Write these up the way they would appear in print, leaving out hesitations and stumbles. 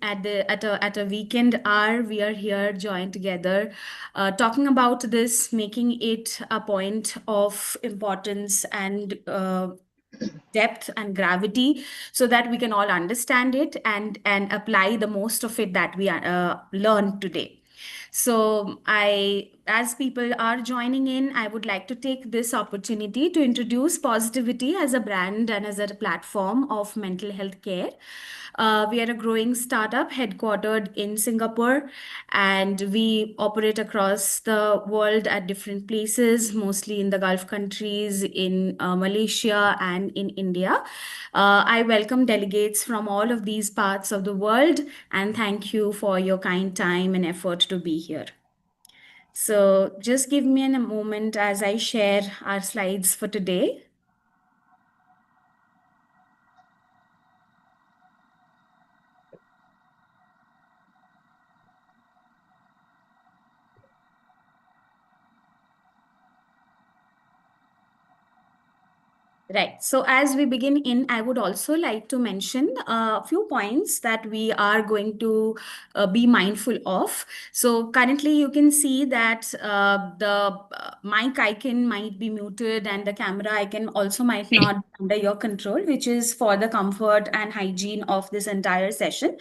at a weekend hour. We are here joined together, talking about this, making it a point of importance and depth and gravity, so that we can all understand it and apply the most of it that we learned today. So, as people are joining in, I would like to take this opportunity to introduce positivity as a brand and as a platform of mental health care. We are a growing startup headquartered in Singapore, and we operate across the world at different places, mostly in the Gulf countries, in Malaysia, and in India. I welcome delegates from all of these parts of the world, and thank you for your kind time and effort to be here. So, just give me a moment as I share our slides for today. Right. So as we begin in, I would also like to mention a few points that we are going to be mindful of. So currently you can see that the mic icon might be muted and the camera icon also might not be under your control, which is for the comfort and hygiene of this entire session.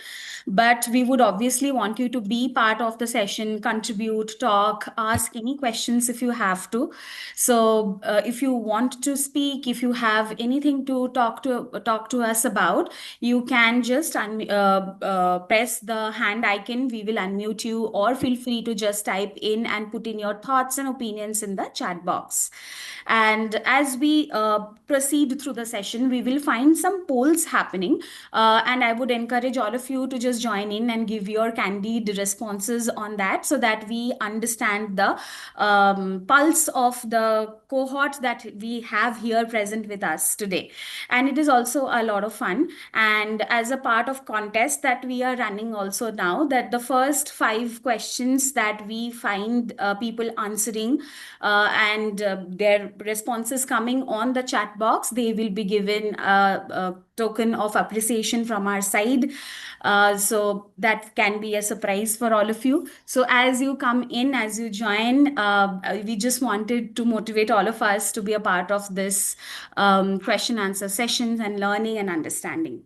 But we would obviously want you to be part of the session, contribute, talk, ask any questions if you have to. So, if you want to speak, if you have anything to talk to us about, you can just press the hand icon. We will unmute you, or feel free to just type in and put in your thoughts and opinions in the chat box. And as we proceed through the session, we will find some polls happening, and I would encourage all of you to just join in and give your candid responses on that, so that we understand the pulse of the cohort that we have here present with us today. And it is also a lot of fun. And as a part of contest that we are running also now, that the first 5 questions that we find people answering, and their responses coming on the chat box, they will be given a token of appreciation from our side. So that can be a surprise for all of you. So as you come in, as you join, we just wanted to motivate all of us to be a part of this question answer sessions and learning and understanding.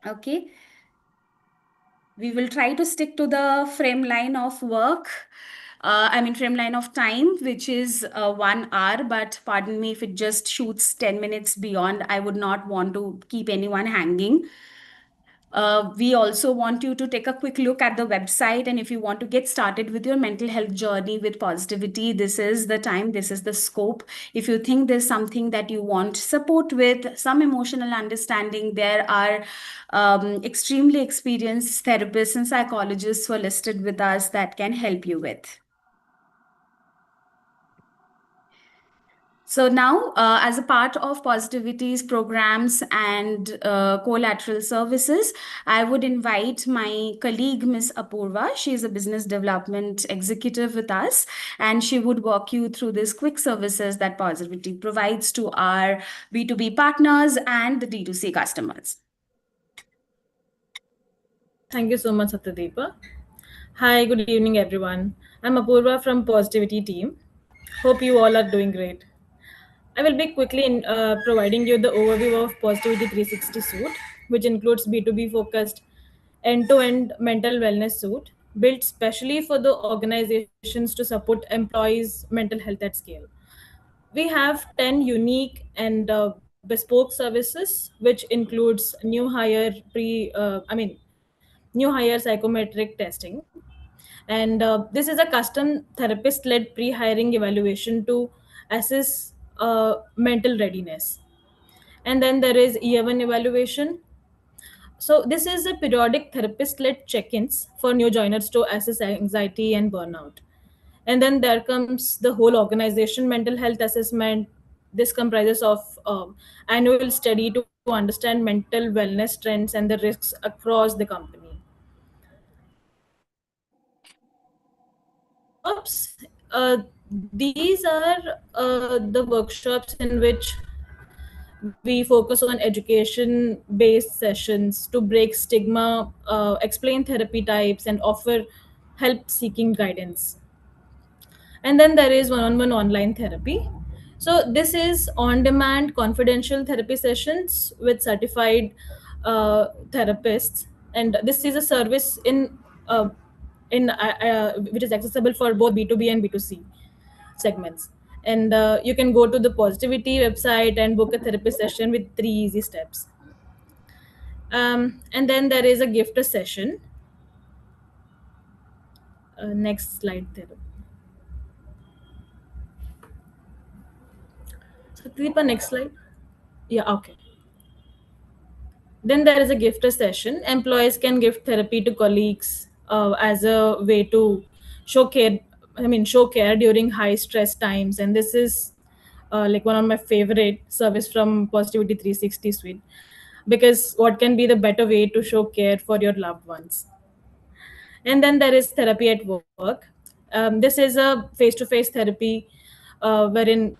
Okay. We will try to stick to the frame line of work. Frame line of time, which is 1 hour, but pardon me if it just shoots 10 minutes beyond. I would not want to keep anyone hanging. We also want you to take a quick look at the website. And if you want to get started with your mental health journey with positivity, this is the time, this is the scope. If you think there's something that you want support with, some emotional understanding, there are extremely experienced therapists and psychologists who are listed with us that can help you with. So now, as a part of Positivity's programs and collateral services, I would invite my colleague, Ms. Apurva. She is a business development executive with us, and she would walk you through these quick services that Positivity provides to our B2B partners and the D2C customers. Thank you so much, Satyadeepa. Hi, good evening, everyone. I'm Apurva from Positivity team. Hope you all are doing great. I will be quickly providing you the overview of Positivity 360 suite, which includes B2B focused end-to-end mental wellness suite built specially for the organizations to support employees' mental health at scale. We have 10 unique and bespoke services, which includes new hire psychometric testing. And this is a custom therapist led pre hiring evaluation to assess mental readiness. And then there is year one evaluation. So, this is a periodic therapist led check ins for new joiners to assess anxiety and burnout. And then there comes the whole organization mental health assessment. This comprises of annual study to understand mental wellness trends and the risks across the company. Workshops. These are the workshops in which We focus on education based sessions to break stigma, explain therapy types, and offer help seeking guidance. And then there is one on one online therapy. So, this is on demand confidential therapy sessions with certified therapists. And this is a service in which is accessible for both B2B and B2C segments. And you can go to the Positivity website and book a therapy session with 3 easy steps. And then there is a gift session. Next slide there. So, Kripa, next slide. Yeah, okay. Then there is a gift session. Employees can gift therapy to colleagues as a way to show care. Show care during high stress times. And this is like one of my favorite service from Positivity 360 suite. Because what can be the better way to show care for your loved ones? And then there is therapy at work. This is a face-to-face therapy wherein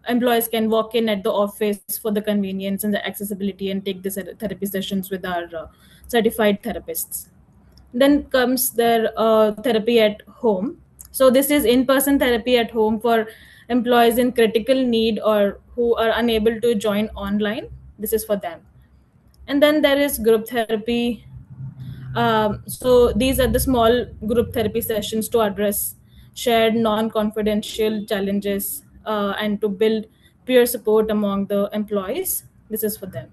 employees can walk in at the office for the convenience and the accessibility and take the therapy sessions with our certified therapists. Then comes their therapy at home. So this is in-person therapy at home for employees in critical need or who are unable to join online. This is for them. And then there is group therapy. So these are the small group therapy sessions to address shared non-confidential challenges and to build peer support among the employees. This is for them.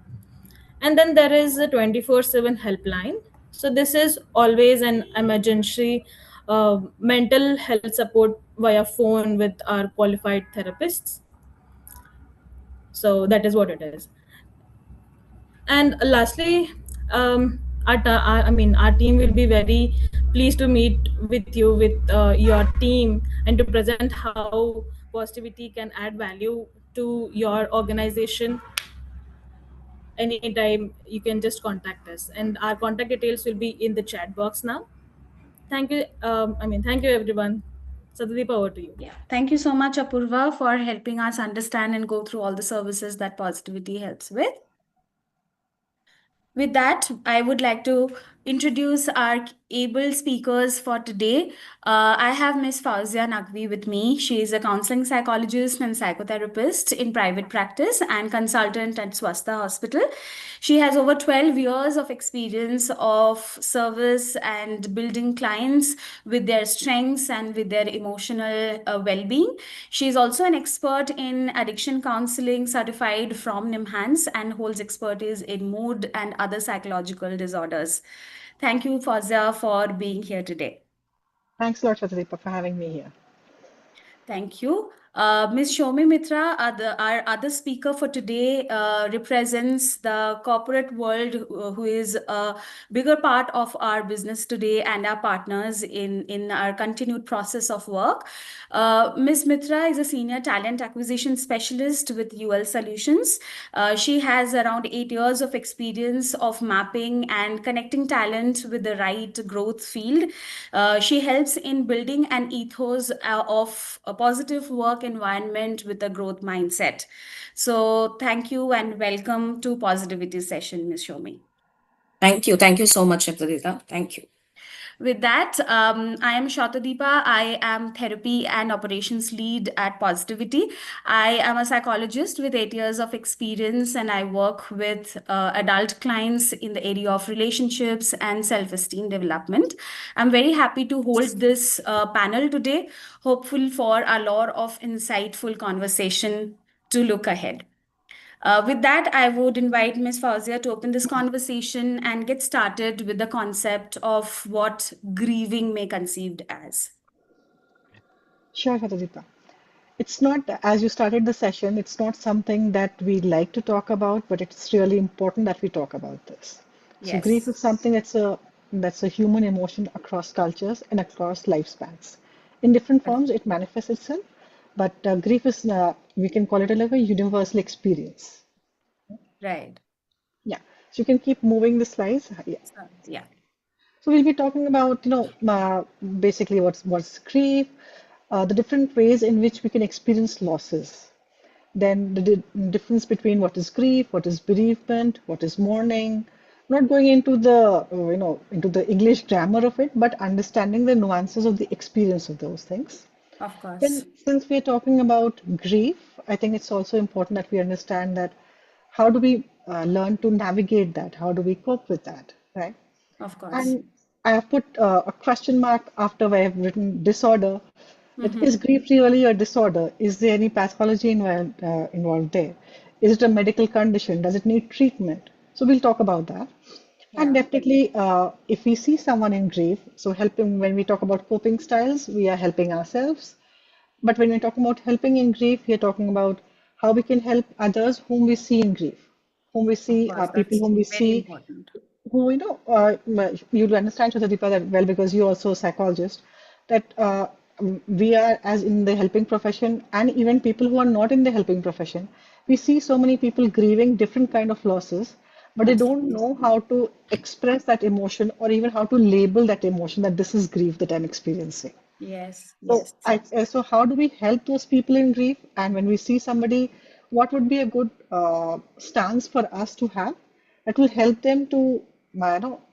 And then there is a 24/7 helpline. So this is always an emergency mental health support via phone with our qualified therapists. So that is what it is. And lastly, our team will be very pleased to meet with you, with your team, and to present how positivity can add value to your organization. Anytime you can just contact us, and our contact details will be in the chat box now. Thank you. Thank you, everyone. Satyadeep, over to you. Yeah. Thank you so much, Apurva, for helping us understand and go through all the services that positivity helps with. With that, I would like to introduce our able speakers for today. I have Miss Fauzia Naqvi with me. She is a counseling psychologist and psychotherapist in private practice and consultant at Swastha Hospital. She has over 12 years of experience of service and building clients with their strengths and with their emotional well-being. She is also an expert in addiction counseling, certified from NIMHANS, and holds expertise in mood and other psychological disorders. Thank you, Fazia, for being here today. Thanks a lot, Shatadeepa, for having me here. Thank you. Ms. Shomi Mitra, our other speaker for today, represents the corporate world, who is a bigger part of our business today and our partners in our continued process of work. Ms. Mitra is a senior talent acquisition specialist with UL Solutions. She has around 8 years of experience of mapping and connecting talent with the right growth field. She helps in building an ethos of a positive work environment with a growth mindset. So thank you and welcome to Positivity Session, Ms. Shomi. Thank you. Thank you so much, Shaptadita. Thank you. With that, I am Shatadeepa. I am therapy and operations lead at Positivity. I am a psychologist with 8 years of experience, and I work with adult clients in the area of relationships and self-esteem development. I'm very happy to hold this panel today, hopeful for a lot of insightful conversation to look ahead. With that, I would invite Ms. Fauzia to open this conversation and get started with the concept of what grieving may conceived as. Sure, Shatadeepa. It's not, as you started the session, it's not something that we like to talk about, but it's really important that we talk about this. So grief Yes, is something that's a human emotion across cultures and across lifespans. In different forms, it manifests itself, but grief is, we can call it a like a universal experience. right. Yeah. So you can keep moving the slides. Yeah. Yeah. So we'll be talking about, basically what's grief, the different ways in which we can experience losses. then the difference between what is grief, what is bereavement, what is mourning. Not going into the into the English grammar of it, but understanding the nuances of the experience of those things. Of course. Then, since we're talking about grief, I think it's also important that we understand that how do we learn to navigate that? How do we cope with that, right? Of course. And I have put a question mark after I have written disorder. That is Mm-hmm. grief really a disorder? Is there any pathology involved there? Is it a medical condition? Does it need treatment? So we'll talk about that. And Yeah. definitely, if we see someone in grief, so helping when we talk about coping styles, we are helping ourselves. But when we're talking about helping in grief, we're talking about how we can help others whom we see in grief, whom we Of see, course. people That's whom we very see, important. who, you'll understand, Shatadeepa, that well because you're also a psychologist, that we are, as in the helping profession, and even people who are not in the helping profession, we see so many people grieving different kind of losses, but they don't Absolutely. know how to express that emotion or even how to label that emotion that this is grief that I'm experiencing. Yes. So, Yes. so how do we help those people in grief? And when we see somebody, what would be a good stance for us to have that will help them to,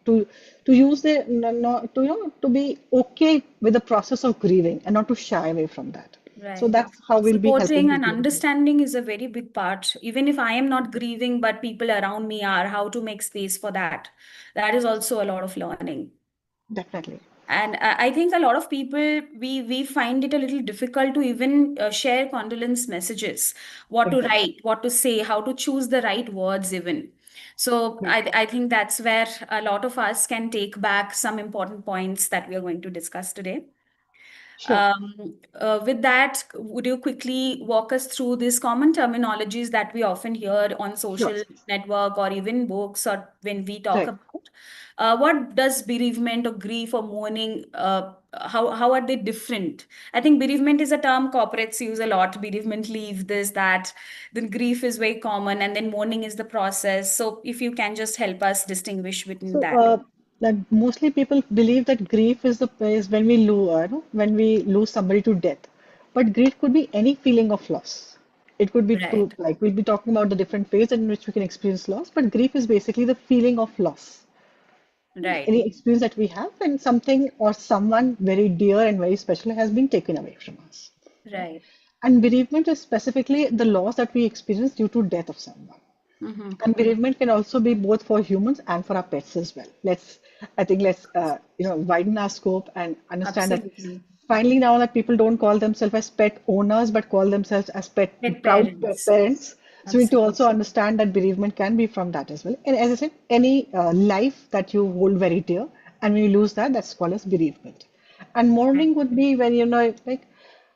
to use their, to, to be okay with the process of grieving and not to shy away from that. So Right. that's how we'll be helping Supporting and people in grief. understanding is a very big part. Even if I am not grieving, but people around me are, how to make space for that. That is also a lot of learning. Definitely. And I think a lot of people, we find it a little difficult to even share condolence messages, what to Exactly. write, what to say, how to choose the right words even. So Right. I think that's where a lot of us can take back some important points that we are going to discuss today. Sure. With that, would you quickly walk us through these common terminologies that we often hear on Sure. social network or even books or when we talk Right. about? What does bereavement or grief or mourning, how are they different? I think bereavement is a term corporates use a lot. Bereavement leave, this, that. Then grief is very common, and then mourning is the process. So if you can just help us distinguish between So, that. that mostly people believe that grief is the is when we lose, when we lose somebody to death. But grief could be any feeling of loss. It could be to, Right, like we'll be talking about the different ways in which we can experience loss. But grief is basically the feeling of loss, right, any experience that we have when something or someone very dear and very special has been taken away from us. Right? right. And bereavement is specifically the loss that we experience due to death of someone. Mm-hmm. And bereavement can also be both for humans and for our pets as well. I think let's, widen our scope and understand that Absolutely. finally now that people don't call themselves as pet owners, but call themselves as Pet proud pet parents. parents. So we need to Absolutely. also understand that bereavement can be from that as well. And as I said, any life that you hold very dear, and when you lose that, that's called as bereavement. And Right. mourning would be when, like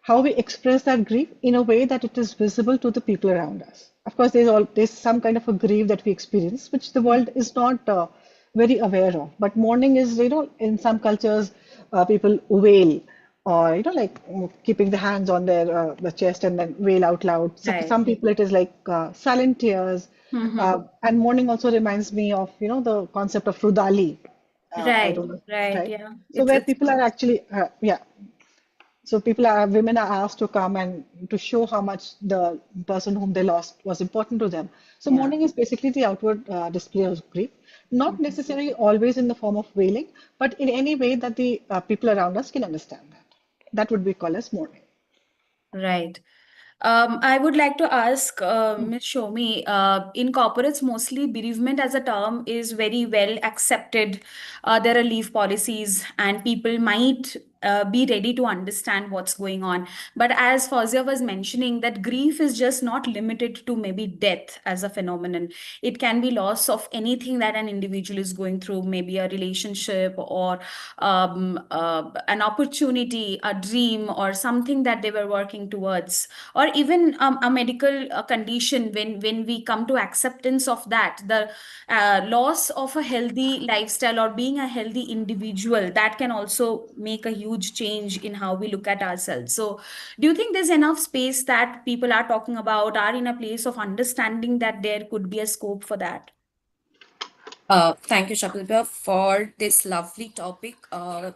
how we express that grief in a way that it is visible to the people around us. Of course, there's some kind of a grief that we experience, which the Mm. world is not very aware of. But mourning is, in some cultures, people wail, or like keeping the hands on their the chest and then wail out loud. So for Right. some people, it is like silent tears. Mm-hmm. And mourning also reminds me of, the concept of Rudali. I Right. don't know, Right. right? Yeah. So It's where it's people are actually, yeah, so women are asked to come and to show how much the person whom they lost was important to them. So yeah. mourning is basically the outward display of grief, not Mhm. necessarily always in the form of wailing, but in any way that the people around us can understand that. That would be called as mourning. Right. I would like to ask Ms. Shomi, in corporates, mostly bereavement as a term is very well accepted. There are leave policies, and people might be ready to understand what's going on. But as Fauziya was mentioning, that grief is just not limited to maybe death as a phenomenon. It can be loss of anything that an individual is going through, maybe a relationship or an opportunity, a dream, or something that they were working towards, or even a medical condition. When we come to acceptance of that, the loss of a healthy lifestyle or being a healthy individual, that can also make a huge change in how we look at ourselves. So do you think there's enough space that people are talking about, are in a place of understanding that there could be a scope for that? Thank you, Shakilpa, for this lovely topic.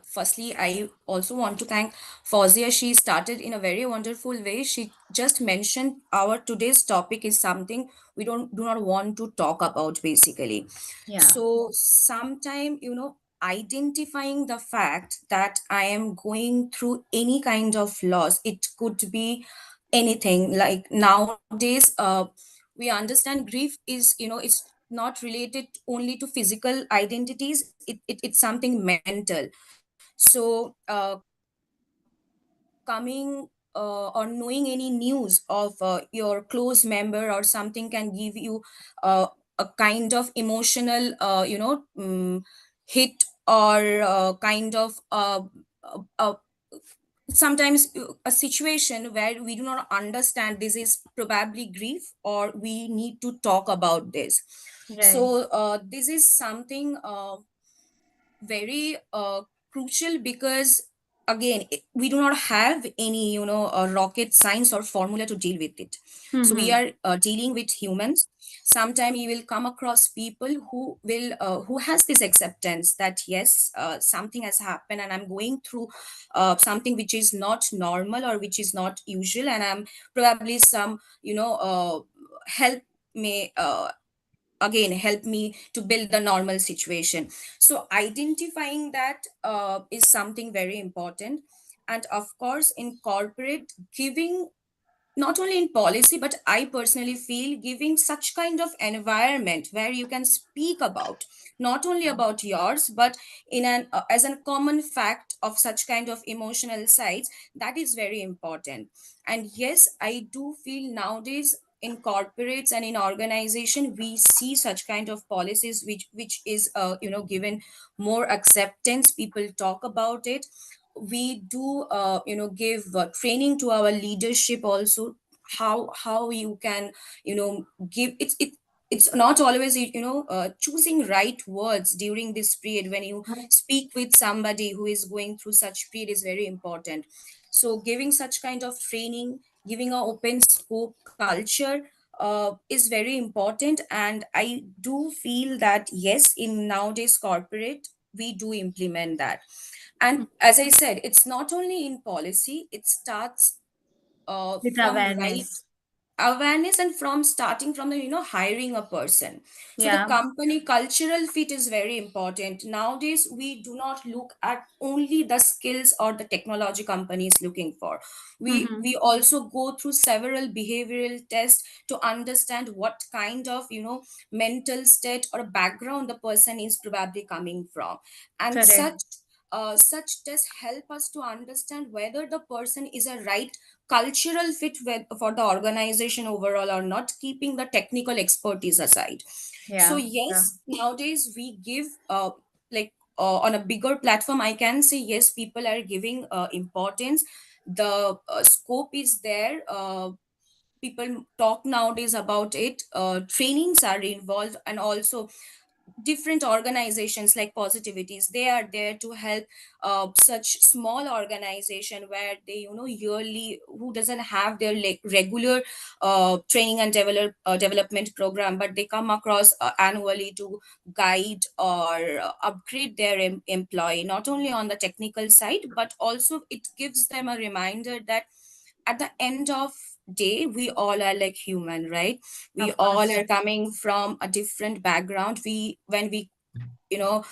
Firstly, I also want to thank Fauzia. She started in a very wonderful way. She just mentioned our today's topic is something we do not want to talk about, basically. Yeah. So sometime, identifying the fact that I am going through any kind of loss, it could be anything. Like nowadays, we understand grief is, it's not related only to physical identities. It's something mental. So coming or knowing any news of your close member or something can give you a kind of emotional hit, or kind of sometimes a situation where we do not understand this is probably grief or we need to talk about this. Right. So this is something very crucial, because again, we do not have any rocket science or formula to deal with it. So we Mm-hmm. are dealing with humans. Sometime you will come across people who has this acceptance that yes, something has happened and I'm going through something which is not normal or which is not usual, and I'm probably some help may again help me to build the normal situation. So identifying that is something very important. And of course, in corporate, giving, not only in policy, but I personally feel giving such kind of environment where you can speak about not only about yours, but in an as a common fact of such kind of emotional sides, that is very important. And yes, I do feel nowadays in corporates and in organization we see such kind of policies which is given more acceptance. People talk about it. We do give training to our leadership also, how you can give it's not always choosing right words during this period. When you speak with somebody who is going through such period is very important. So giving such kind of training, giving a open scope culture is very important. And I do feel that yes, in nowadays corporate we do implement that. And as I said, it's not only in policy, it starts With from right awareness. awareness, and from starting from the hiring a person. So the Yeah. company cultural fit is very important. Nowadays we do not look at only the skills or the technology company is looking for. Mm-hmm. We also go through several behavioral tests to understand what kind of mental state or background the person is probably coming from. And Correct. such tests help us to understand whether the person is a right cultural fit for the organization overall or not, keeping the technical expertise aside. So Yeah. Yeah. yes, nowadays we give like on a bigger platform, I can say yes, people are giving importance. The scope is there. People talk nowadays about it. Trainings are involved, and also different organizations like positivities, they are there to help such small organization where they yearly, who doesn't have their like regular training and development program, but they come across annually to guide or upgrade their employee, not only on the technical side, but also it gives them a reminder that at the end of day we all are like human, right? We Of all course. are coming from a different background. We when we you know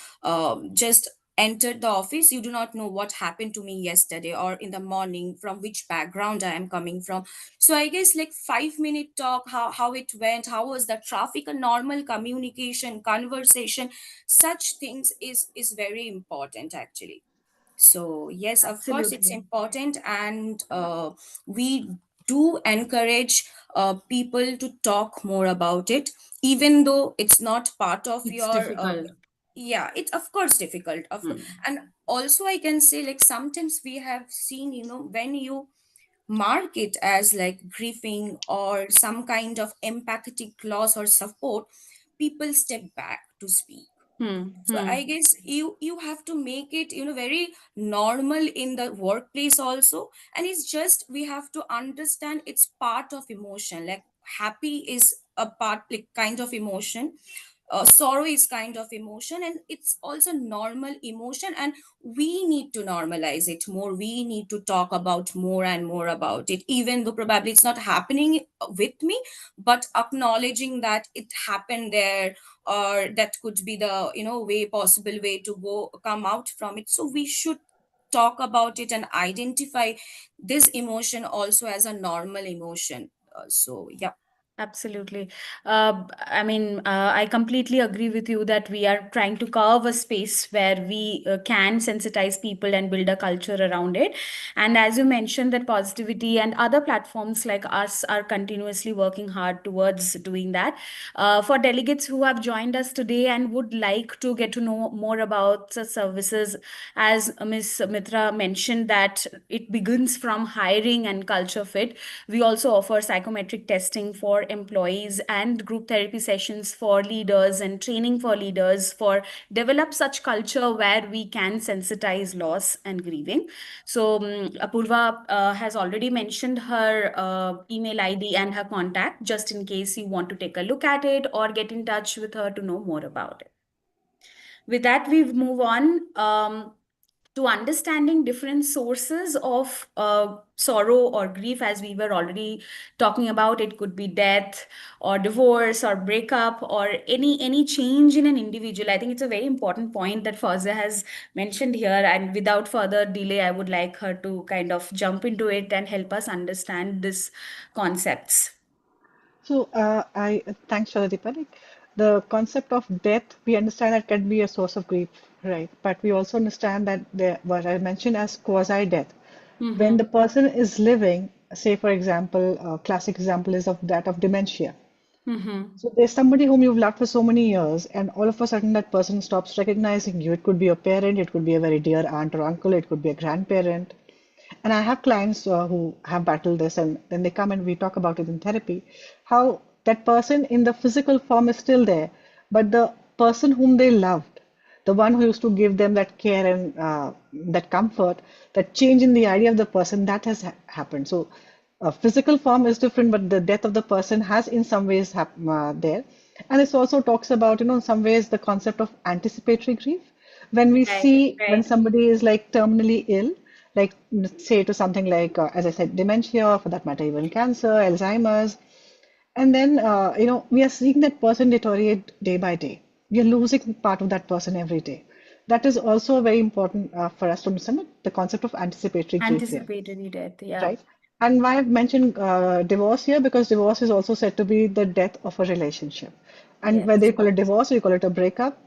just entered the office, you do not know what happened to me yesterday or in the morning, from which background I am coming from. So I guess like 5 minute talk, how it went, how was the traffic, a normal communication conversation, such things is very important actually. So yes, of course it's Absolutely. important. And we do encourage people to talk more about it, even though it's not part of It's your difficult. yeah, it's of course difficult, of course. Hmm. And also I can say, like, sometimes we have seen, when you mark it as like grieving or some kind of empathetic loss or support, people step back to speak. Hmm. So Hmm. I guess you have to make it very normal in the workplace also. And it's just we have to understand it's part of emotion. Like happy is a part, like kind of emotion. sorrow is kind of emotion, and it's also normal emotion, and we need to normalize it more. We need to talk about more and more about it, even though probably it's not happening with me, but acknowledging that it happened there, or that could be the way, possible way to go come out from it. So we should talk about it and identify this emotion also as a normal emotion. So yeah. Absolutely. I mean, I completely agree with you that we are trying to carve a space where we can sensitize people and build a culture around it. And as you mentioned, that positivity and other platforms like us are continuously working hard towards doing that. For delegates who have joined us today and would like to get to know more about the services, as Ms. Mitra mentioned, that it begins from hiring and culture fit. We also offer psychometric testing for employees and group therapy sessions for leaders and training for leaders for develop such culture where we can sensitize loss and grieving. So Apurva has already mentioned her email ID and her contact, just in case you want to take a look at it or get in touch with her to know more about it. With that, we move on to understanding different sources of sorrow or grief, as we were already talking about. It could be death or divorce or breakup or any change in an individual. I think it's a very important point that Fauza has mentioned here, and without further delay, I would like her to kind of jump into it and help us understand these concepts. So, I thanks, Shaladeepa. Like, the concept of death, we understand that can be a source of grief, right? But we also understand that what I mentioned as quasi-death, when Mm-hmm. the person is living, say for example, a classic example is of that of dementia. Mm-hmm. So there's somebody whom you've loved for so many years, and all of a sudden that person stops recognizing you. It could be a parent, it could be a very dear aunt or uncle, it could be a grandparent. And I have clients who have battled this, and then they come and we talk about it in therapy, how that person in the physical form is still there, but the person whom they loved, the one who used to give them that care and that comfort, that change in the idea of the person, that has happened. So, physical form is different, but the death of the person has in some ways there. And this also talks about, in some ways, the concept of anticipatory grief. When we Right, see when right. somebody is like terminally ill, like say to something like, as I said, dementia, or for that matter, even cancer, Alzheimer's, and then, we are seeing that person deteriorate day by day. We are losing part of that person every day. That is also very important for us to understand the concept of anticipatory grief here, Anticipatory death, yeah. right? And why I've mentioned divorce here, because divorce is also said to be the death of a relationship. And whether Yes. you call it divorce or you call it a breakup,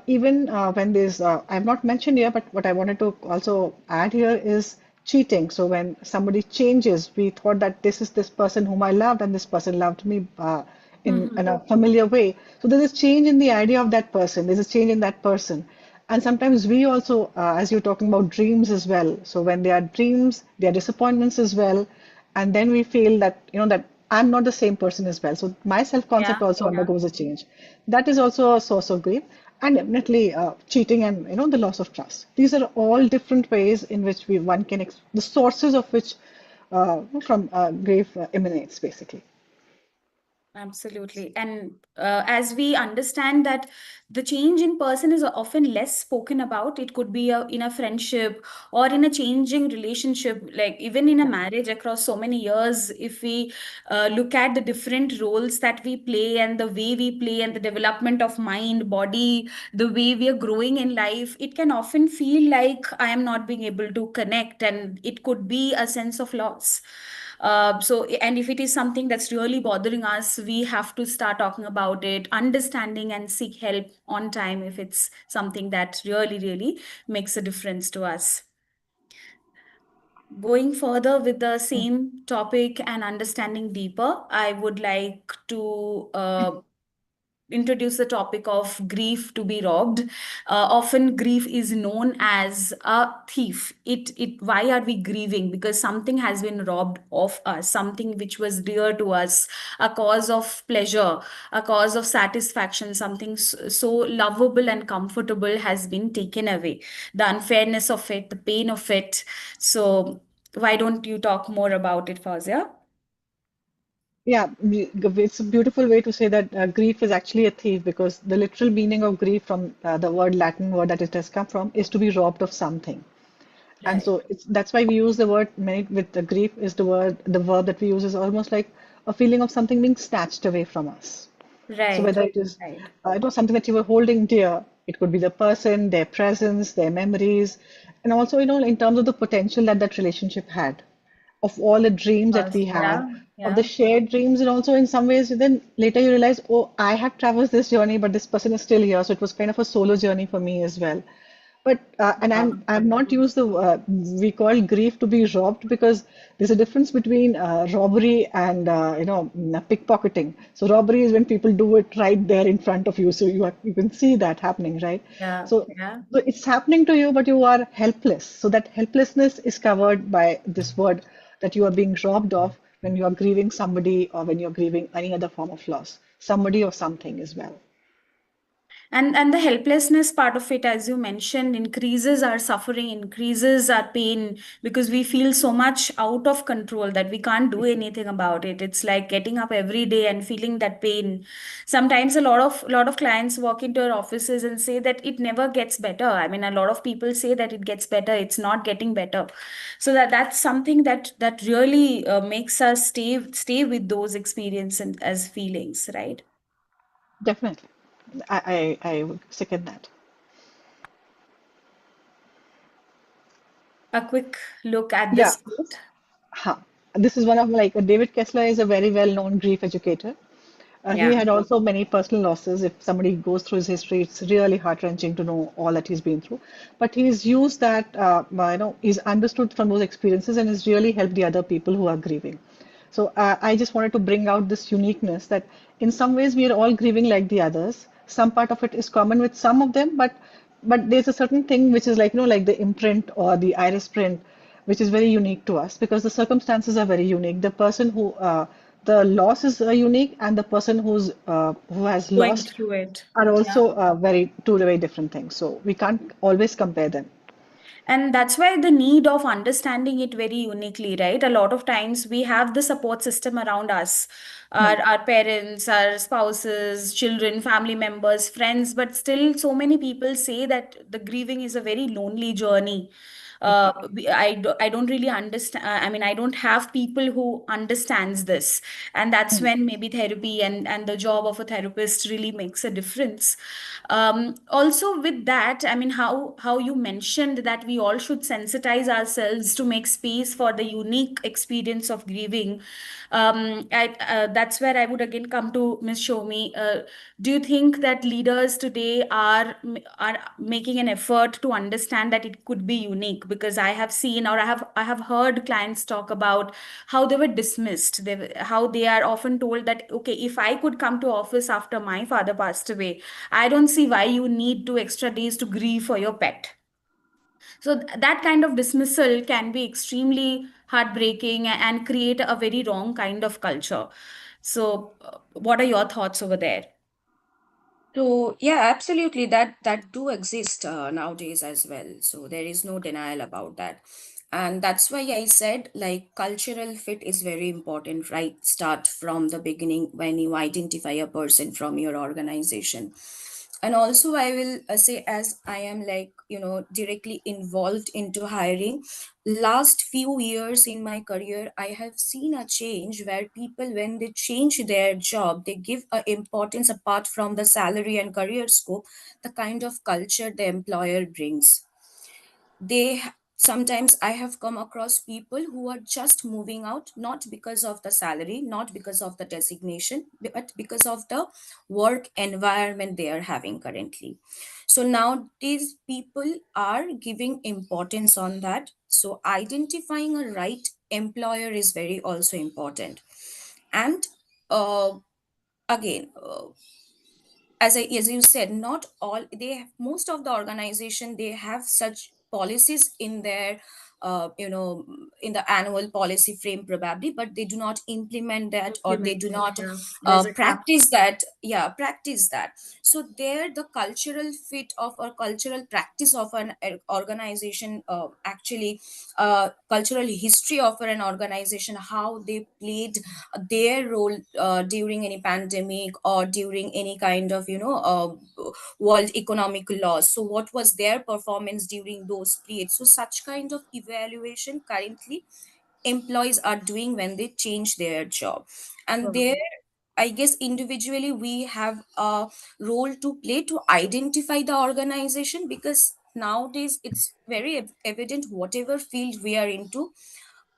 even when there's, I've not mentioned here, but what I wanted to also add here is cheating. So when somebody changes, we thought that this is this person whom I loved and this person loved me in a familiar way. So there's a change in the idea of that person. There's a change in that person. And sometimes we also, as you're talking about dreams as well. So when there are dreams, there are disappointments as well. And then we feel that, that I'm not the same person as well. So my self-concept Yeah, also yeah. undergoes a change. That is also a source of grief. And definitely cheating and, the loss of trust. These are all different ways in which one can, the sources of which from grief emanates, basically. Absolutely. And as we understand that the change in person is often less spoken about, it could be in a friendship or in a changing relationship, like even in a Yeah. marriage across so many years, if we look at the different roles that we play and the way we play and the development of mind, body, the way we are growing in life, it can often feel like I am not being able to connect, and it could be a sense of loss. And if it is something that's really bothering us, we have to start talking about it, understanding, and seek help on time if it's something that really, really makes a difference to us. Going further with the same topic and understanding deeper, I would like to introduce the topic of grief to be robbed. Often grief is known as a thief. It why are we grieving? Because something has been robbed of us, something which was dear to us, a cause of pleasure, a cause of satisfaction, something so lovable and comfortable has been taken away. The unfairness of it, the pain of it. So why don't you talk more about it, Fazia? Yeah, it's a beautiful way to say that grief is actually a thief, because the literal meaning of grief from the word Latin word that it has come from is to be robbed of something. And Right. so that's why we use the word many with the grief is the verb that we use is almost like a feeling of something being snatched away from us. So Right. whether it is, Right. something that you were holding dear, it could be the person, their presence, their memories, and also, in terms of the potential that that relationship had, of all the dreams that we had, Yeah. of the Yeah. shared dreams, and also in some ways, then later you realize, oh, I have traversed this journey, but this person is still here. So it was kind of a solo journey for me as well. But and I'm not used the we call grief to be robbed, because there's a difference between robbery and pickpocketing. So robbery is when people do it right there in front of you, so you can see that happening, right? Yeah. So, Yeah. so it's happening to you, but you are helpless. So that helplessness is covered by this word that you are being robbed of when you are grieving somebody, or when you're grieving any other form of loss, somebody or something as well. And the helplessness part of it, as you mentioned, increases our suffering, increases our pain, because we feel so much out of control that we can't do anything about it. It's like getting up every day and feeling that pain. Sometimes a lot of clients walk into our offices and say that it never gets better. I mean, a lot of people say that it gets better, it's not getting better. So that's something that really makes us stay with those experiences as feelings, right? Definitely. I would second that. A quick look at Yeah. this quote. Huh. This is one of like David Kessler is a very well-known grief educator. He Yeah. had also many personal losses. If somebody goes through his history, it's really heart-wrenching to know all that he's been through. But he's used that, he's understood from those experiences and has really helped the other people who are grieving. So I just wanted to bring out this uniqueness that in some ways we are all grieving like the others. Some part of it is common with some of them, but there's a certain thing which is like like the imprint or the iris print, which is very unique to us because the circumstances are very unique. The loss is unique, and the person who has Going lost through it. are Yeah. also very two very different things. So we can't always compare them. And that's why the need of understanding it very uniquely, right? A lot of times we have the support system around us, Hmm. our parents, our spouses, children, family members, friends, but still so many people say that the grieving is a very lonely journey. I don't really understand. I mean, I don't have people who understands this, and that's Hmm. when maybe therapy and the job of a therapist really makes a difference. Also, with that, I mean, how you mentioned that we all should sensitize ourselves to make space for the unique experience of grieving. That's where I would again come to Ms. Shomi. Do you think that leaders today are making an effort to understand that it could be unique? Because I have seen, or I have heard clients talk about how they were dismissed. How they are often told that, okay, if I could come to office after my father passed away, I don't see why you need 2 extra days to grieve for your pet. So that kind of dismissal can be extremely heartbreaking and create a very wrong kind of culture. So, what are your thoughts over there? So yeah, absolutely. That do exist nowadays as well. So there is no denial about that, and that's why I said like cultural fit is very important. Right, start from the beginning when you identify a person from your organization, and also I will say as I am like directly involved into hiring. Last few years in my career, I have seen a change where people, when they change their job, they give a importance apart from the salary and career scope, the kind of culture the employer brings. Sometimes I have come across people who are just moving out not because of the salary, not because of the designation, but because of the work environment they are having currently. So now these people are giving importance on that. So identifying a right employer is very also important. And uh, again, as you said, not all, they have, most of the organization, they have such policies in their in the annual policy frame probably, but they do not implement that, or they Implement do it. not Yeah. There's a gap. practice that. Yeah, practice that. So there, the cultural fit of, or cultural practice of an organization, actually cultural history of an organization, how they played their role during any pandemic or during any kind of world economic loss. So what was their performance during those periods? So such kind of evaluation currently employees are doing when they change their job. And there, Wow. I guess individually we have a role to play to identify the organization, because nowadays it's very evident, whatever field we are into,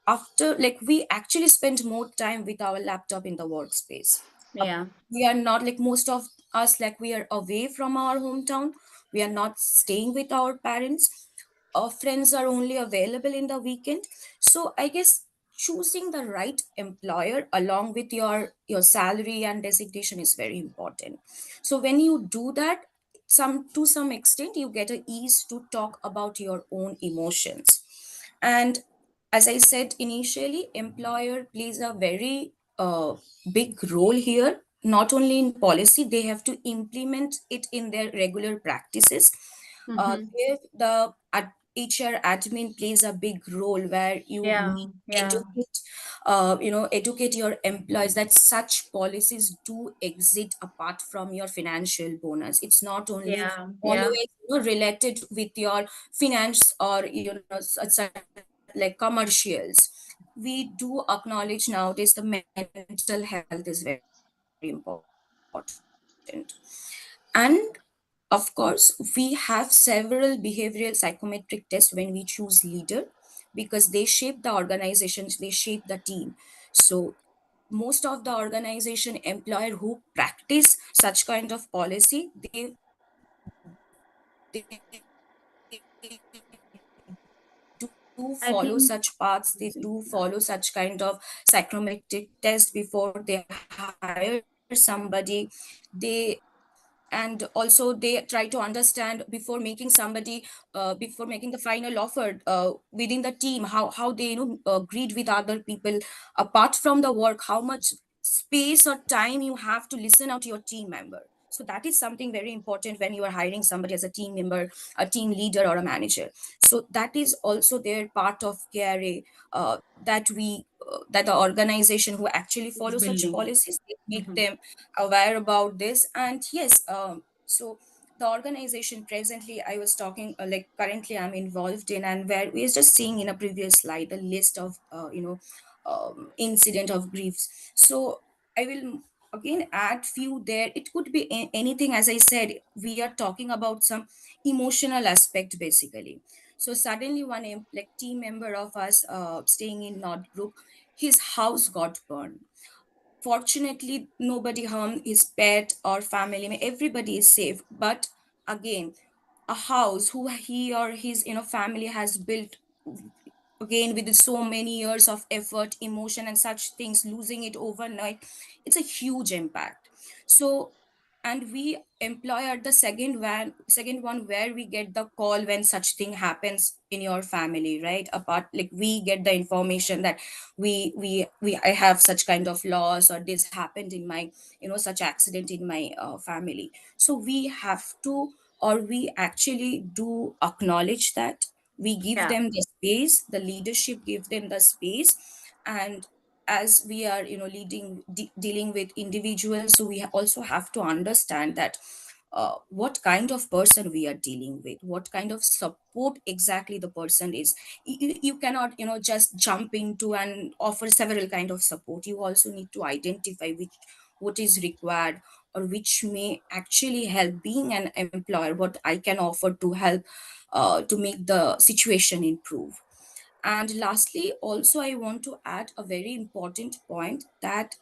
after, like, we actually spend more time with our laptop in the workspace. Uh, Yeah. we are not, like, most of us, like, we are away from our hometown, we are not staying with our parents, our friends are only available in the weekend. So I guess choosing the right employer along with your salary and designation is very important. So when you do that, some extent you get a ease to talk about your own emotions. And as I said initially, employer plays a very big role here. Not only in policy, they have to implement it in their regular practices. Mm-hmm. There, the HR admin plays a big role, where you Yeah. need Yeah. educate, educate your employees that such policies do exist apart from your financial bonus. It's not only Yeah. Yeah. always related with your finance, or such like commercials. We do acknowledge nowadays the mental health is very important. And of course, we have several behavioral psychometric tests when we choose leader, because they shape the organizations, they shape the team. So most of the organization employer who practice such kind of policy, they do follow such paths, they do follow such kind of psychometric test before they I hire think. somebody. They, and also they try to understand before making somebody before making the final offer within the team, how they greet with other people apart from the work, how much space or time you have to listen out to your team member. So that is something very important when you are hiring somebody as a team member, a team leader or a manager. So that is also their part of care, that the organization who actually follow such It's policies, they building. make them Mm-hmm. aware about this. And yes, so the organization presently I was talking, like, currently I'm involved in, and where we are just seeing in a previous slide the list of incident of griefs. So I will again add few there. It could be anything. As I said, we are talking about some emotional aspect basically. So suddenly one like team member of us staying in North Group, his house got burned. Fortunately, nobody harmed his pet or family. I mean, everybody is safe. But again, a house who he or his family has built, again with so many years of effort, emotion, and such things, losing it overnight, it's a huge impact. So, and we employ at the second one where we get the call when such thing happens in your family, right? Apart, like, we get the information that we I have such kind of loss, or this happened in my such accident in my family. So we have to, or we actually do acknowledge that. We give Yeah. them the space, the leadership give them the space. And as we are dealing with individuals, so we also have to understand that what kind of person we are dealing with, what kind of support exactly the person is. You cannot just jump into and offer several kind of support. You also need to identify which what is required, or which may actually help. Being an employer, what I can offer to help to make the situation improve. And lastly, also, I want to add a very important point, that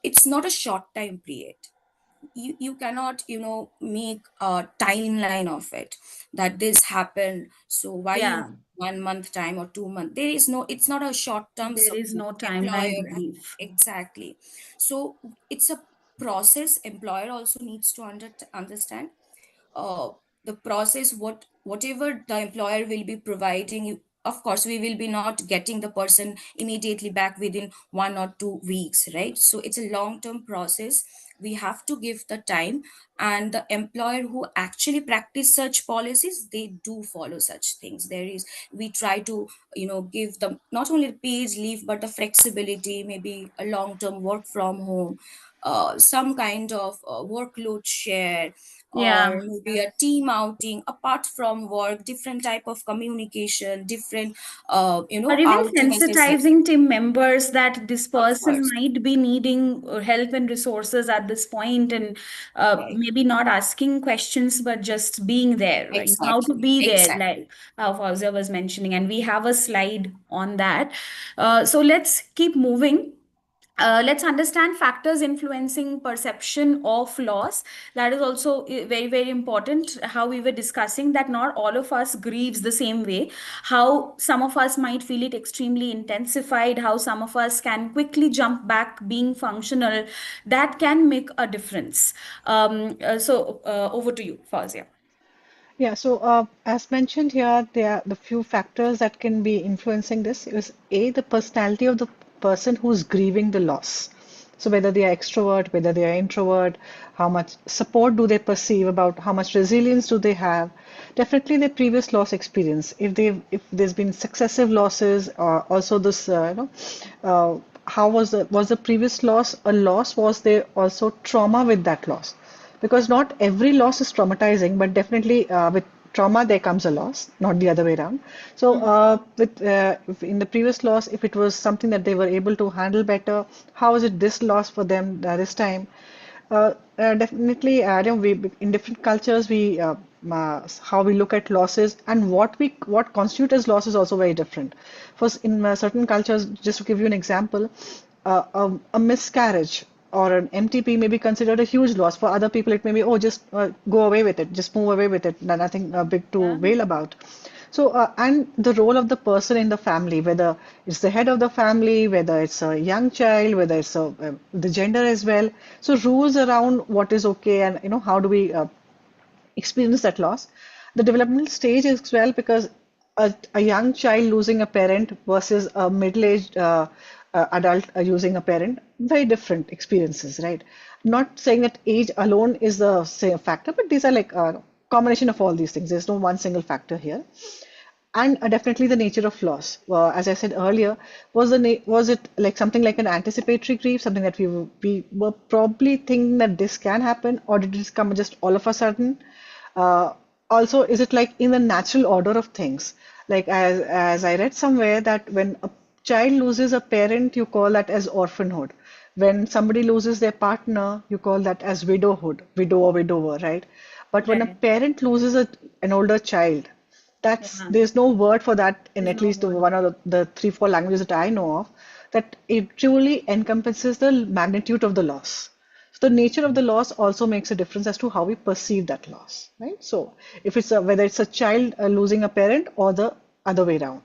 it's not a short time period. You cannot make a timeline of it, that this happened, so why you Yeah. 1 month time or 2 month. There is no, it's not a short term There is support no timeline employer. relief. Exactly. So it's a process. Employer also needs to understand uh, the process, whatever the employer will be providing you, of course we will be not getting the person immediately back within 1 or 2 weeks, right? So it's a long term process. We have to give the time, and the employer who actually practice such policies, they do follow such things. There is, we try to, give them not only paid leave but the flexibility, maybe a long term work from home, some kind of workload share, Yeah. or maybe a team outing apart from work, different type of communication, different Or even outing, as I said. sensitizing team members that this Of person course. might be needing help and resources at this point, and Right. maybe not asking questions, but just being there, right? How to Exactly, be there, exactly. like how Fauzia was mentioning. And we have a slide on that. So let's keep moving. Let's understand factors influencing perception of loss. That is also very, very important. How we were discussing that not all of us grieves the same way. How some of us might feel it extremely intensified. How some of us can quickly jump back being functional. That can make a difference. Over to you, Fazia. Yeah, so as mentioned here, there are the few factors that can be influencing this is A, the personality of the person who's grieving the loss. So whether they are extrovert, whether they are introvert, how much support do they perceive, about how much resilience do they have. Definitely their previous loss experience. If there's been successive losses, or also this how was the previous loss a loss? Was there also trauma with that loss? Because not every loss is traumatizing, but definitely with trauma there comes a loss, not the other way around. So in the previous loss, if it was something that they were able to handle better, how is it this loss for them this time? Definitely, in different cultures, how we look at losses and what constitutes as loss is also very different. First, in certain cultures, just to give you an example, a miscarriage or an MTP may be considered a huge loss. For other people, it may be, oh, just go away with it, just move away with it, nothing big to Yeah. wail about. So, and the role of the person in the family, whether it's the head of the family, whether it's a young child, whether it's the gender as well. So, rules around what is okay and how do we experience that loss. The developmental stage as well, because a young child losing a parent versus a middle-aged adult losing a parent, very different experiences, right? Not saying that age alone is the same factor, but these are like a combination of all these things. There's no one single factor here. And definitely the nature of loss. As I said earlier, was it like something like an anticipatory grief, something that we were probably thinking that this can happen, or did this come just all of a sudden? Uh, Also, is it like in the natural order of things? Like as I read somewhere that when a child loses a parent, you call that as orphanhood. When somebody loses their partner, you call that as widowhood, widow or widower, right? But when a Right. parent loses an older child, Yeah. there's no word for that in There's at no least word. one of the three, four languages that I know of, that it truly encompasses the magnitude of the loss. So the nature of the loss also makes a difference as to how we perceive that loss, right? So if it's whether it's a child losing a parent or the other way around,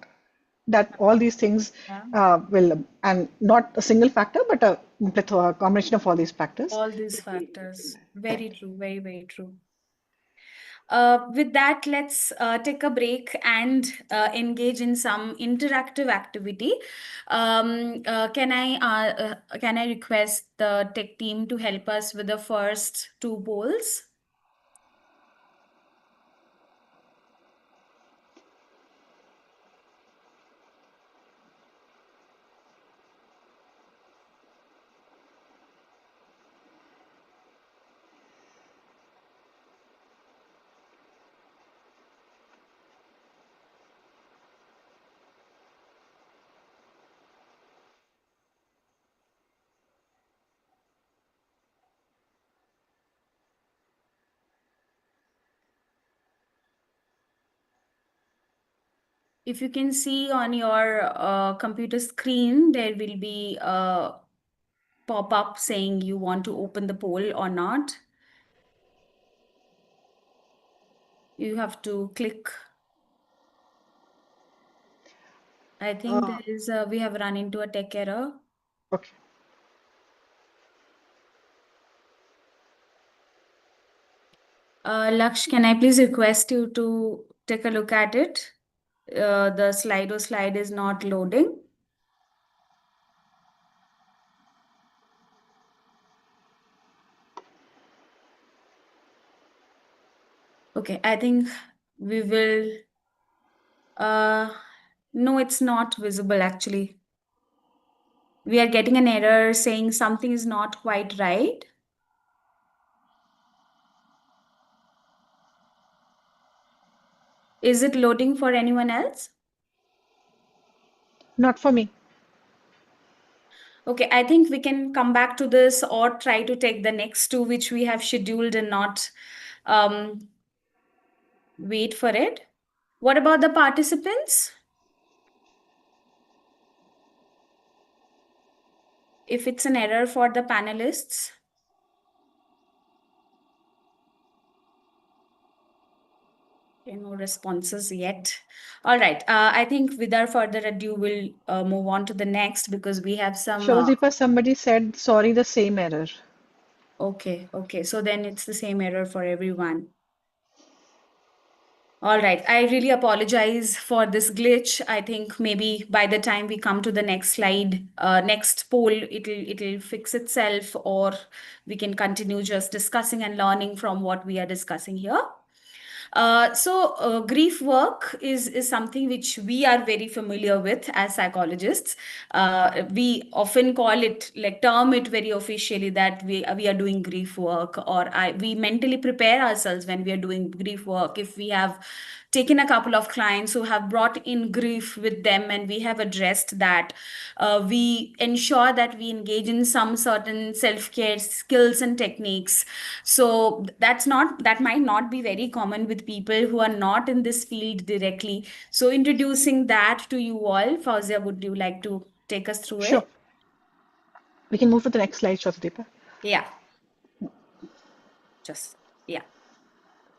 that all these things Yeah. will, and not a single factor, but a plethora, combination of all these factors. All these factors. Very Right. true. Very, very true. With that, let's take a break and engage in some interactive activity. Can I request the tech team to help us with the first two polls? If you can see on your computer screen, there will be a pop-up saying you want to open the poll or not. You have to click. I think Uh, there is we have run into a tech error. okay. Laksh, can I please request you to take a look at it? The Slido slide is not loading. Okay, I think we will. Uh, no, it's not visible actually. We are getting an error saying something is not quite right. Is it loading for anyone else? Not for me. Okay, I think we can come back to this or try to take the next two which we have scheduled and not um, wait for it. What about the participants? If it's an error for the panelists? Okay, no responses yet. All right. I think without further ado, we'll move on to the next because we have some. Shobhadeepa, somebody said, sorry, the same error. Okay, okay. So then it's the same error for everyone. All right. I really apologize for this glitch. I think maybe by the time we come to the next slide, next poll, it'll fix itself, or we can continue just discussing and learning from what we are discussing here. Grief work is something which we are very familiar with as psychologists. We often call it, like, term it very officially that we are doing grief work, or we mentally prepare ourselves when we are doing grief work. If we have taken a couple of clients who have brought in grief with them and we have addressed that, we ensure that we engage in some certain self-care skills and techniques. So that might not be very common with people who are not in this field directly. So introducing that to you all, Fauzia, would you like to take us through Sure. it? We can move to the next slide, Shobhadeepa. Yeah, just yeah.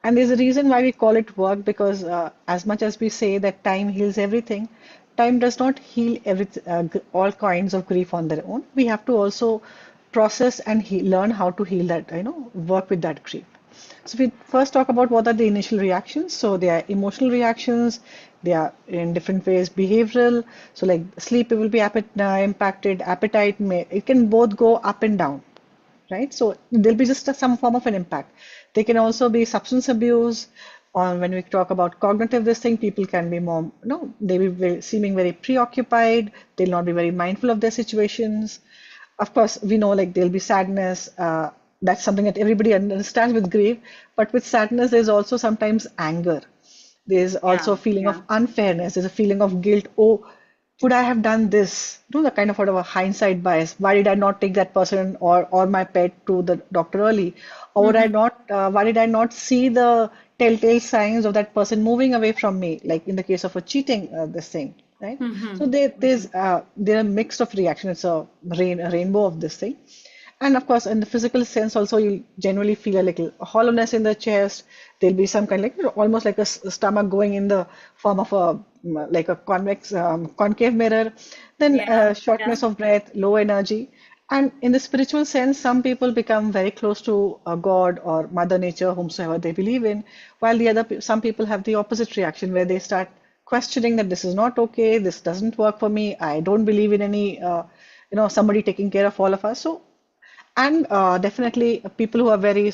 And there's a reason why we call it work because as much as we say that time heals everything, time does not heal all kinds of grief on their own. We have to also process and learn how to heal that, work with that grief. So we first talk about what are the initial reactions. So they are emotional reactions. They are in different ways behavioral. So like sleep will be impacted. Appetite it can both go up and down, right? So there'll be just some form of an impact. They can also be substance abuse. Or when we talk about cognitive, this thing, people can be more, they will be seeming very preoccupied. They'll not be very mindful of their situations. Of course, we know like there'll be sadness. That's something that everybody understands with grief. But with sadness, there's also sometimes anger. There's also a Yeah, feeling of yeah. unfairness. There's a feeling of guilt. Oh, would I have done this? The kind of whatever hindsight bias. Why did I not take that person or my pet to the doctor early? Or would I Mm-hmm. not? Why did I not see the telltale signs of that person moving away from me? Like in the case of a cheating, this thing, right? Mm-hmm. So there are mixed of reaction. It's a rainbow of this thing. And of course, in the physical sense, also you generally feel a little hollowness in the chest. There'll be some kind of like almost like a stomach going in the form of like a concave mirror. Then Yeah, yeah. shortness of breath, low energy. And in the spiritual sense, some people become very close to God or Mother Nature, whomsoever they believe in, while some people have the opposite reaction where they start questioning that this is not okay, this doesn't work for me, I don't believe in any, somebody taking care of all of us. So and definitely people who are very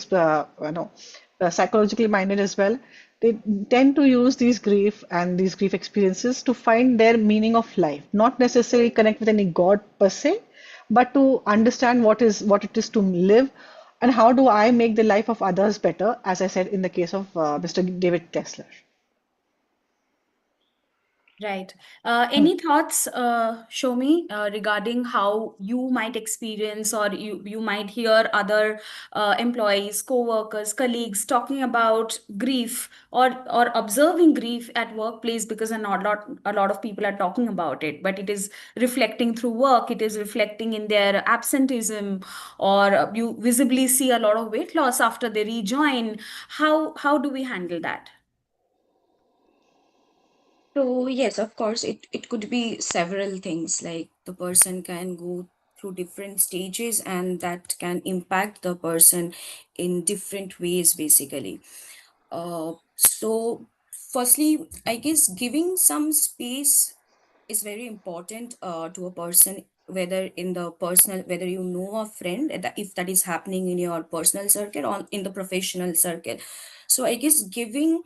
psychologically minded as well, they tend to use these grief and these grief experiences to find their meaning of life, not necessarily connect with any god per se, but to understand what it is to live and how do I make the life of others better, as I said in the case of Mr. David Tesler. Right. Hmm. Any thoughts, show me, regarding how you might experience, or you might hear other employees, co-workers, colleagues talking about grief, or observing grief at workplace, because a lot of people are talking about it, but it is reflecting through work, it is reflecting in their absenteeism, or you visibly see a lot of weight loss after they rejoin. How do we handle that? So yes, of course, it could be several things. Like the person can go through different stages, and that can impact the person in different ways, basically. So firstly, I guess giving some space is very important to a person, whether in the personal, whether you know a friend, if that is happening in your personal circle or in the professional circle. So I guess giving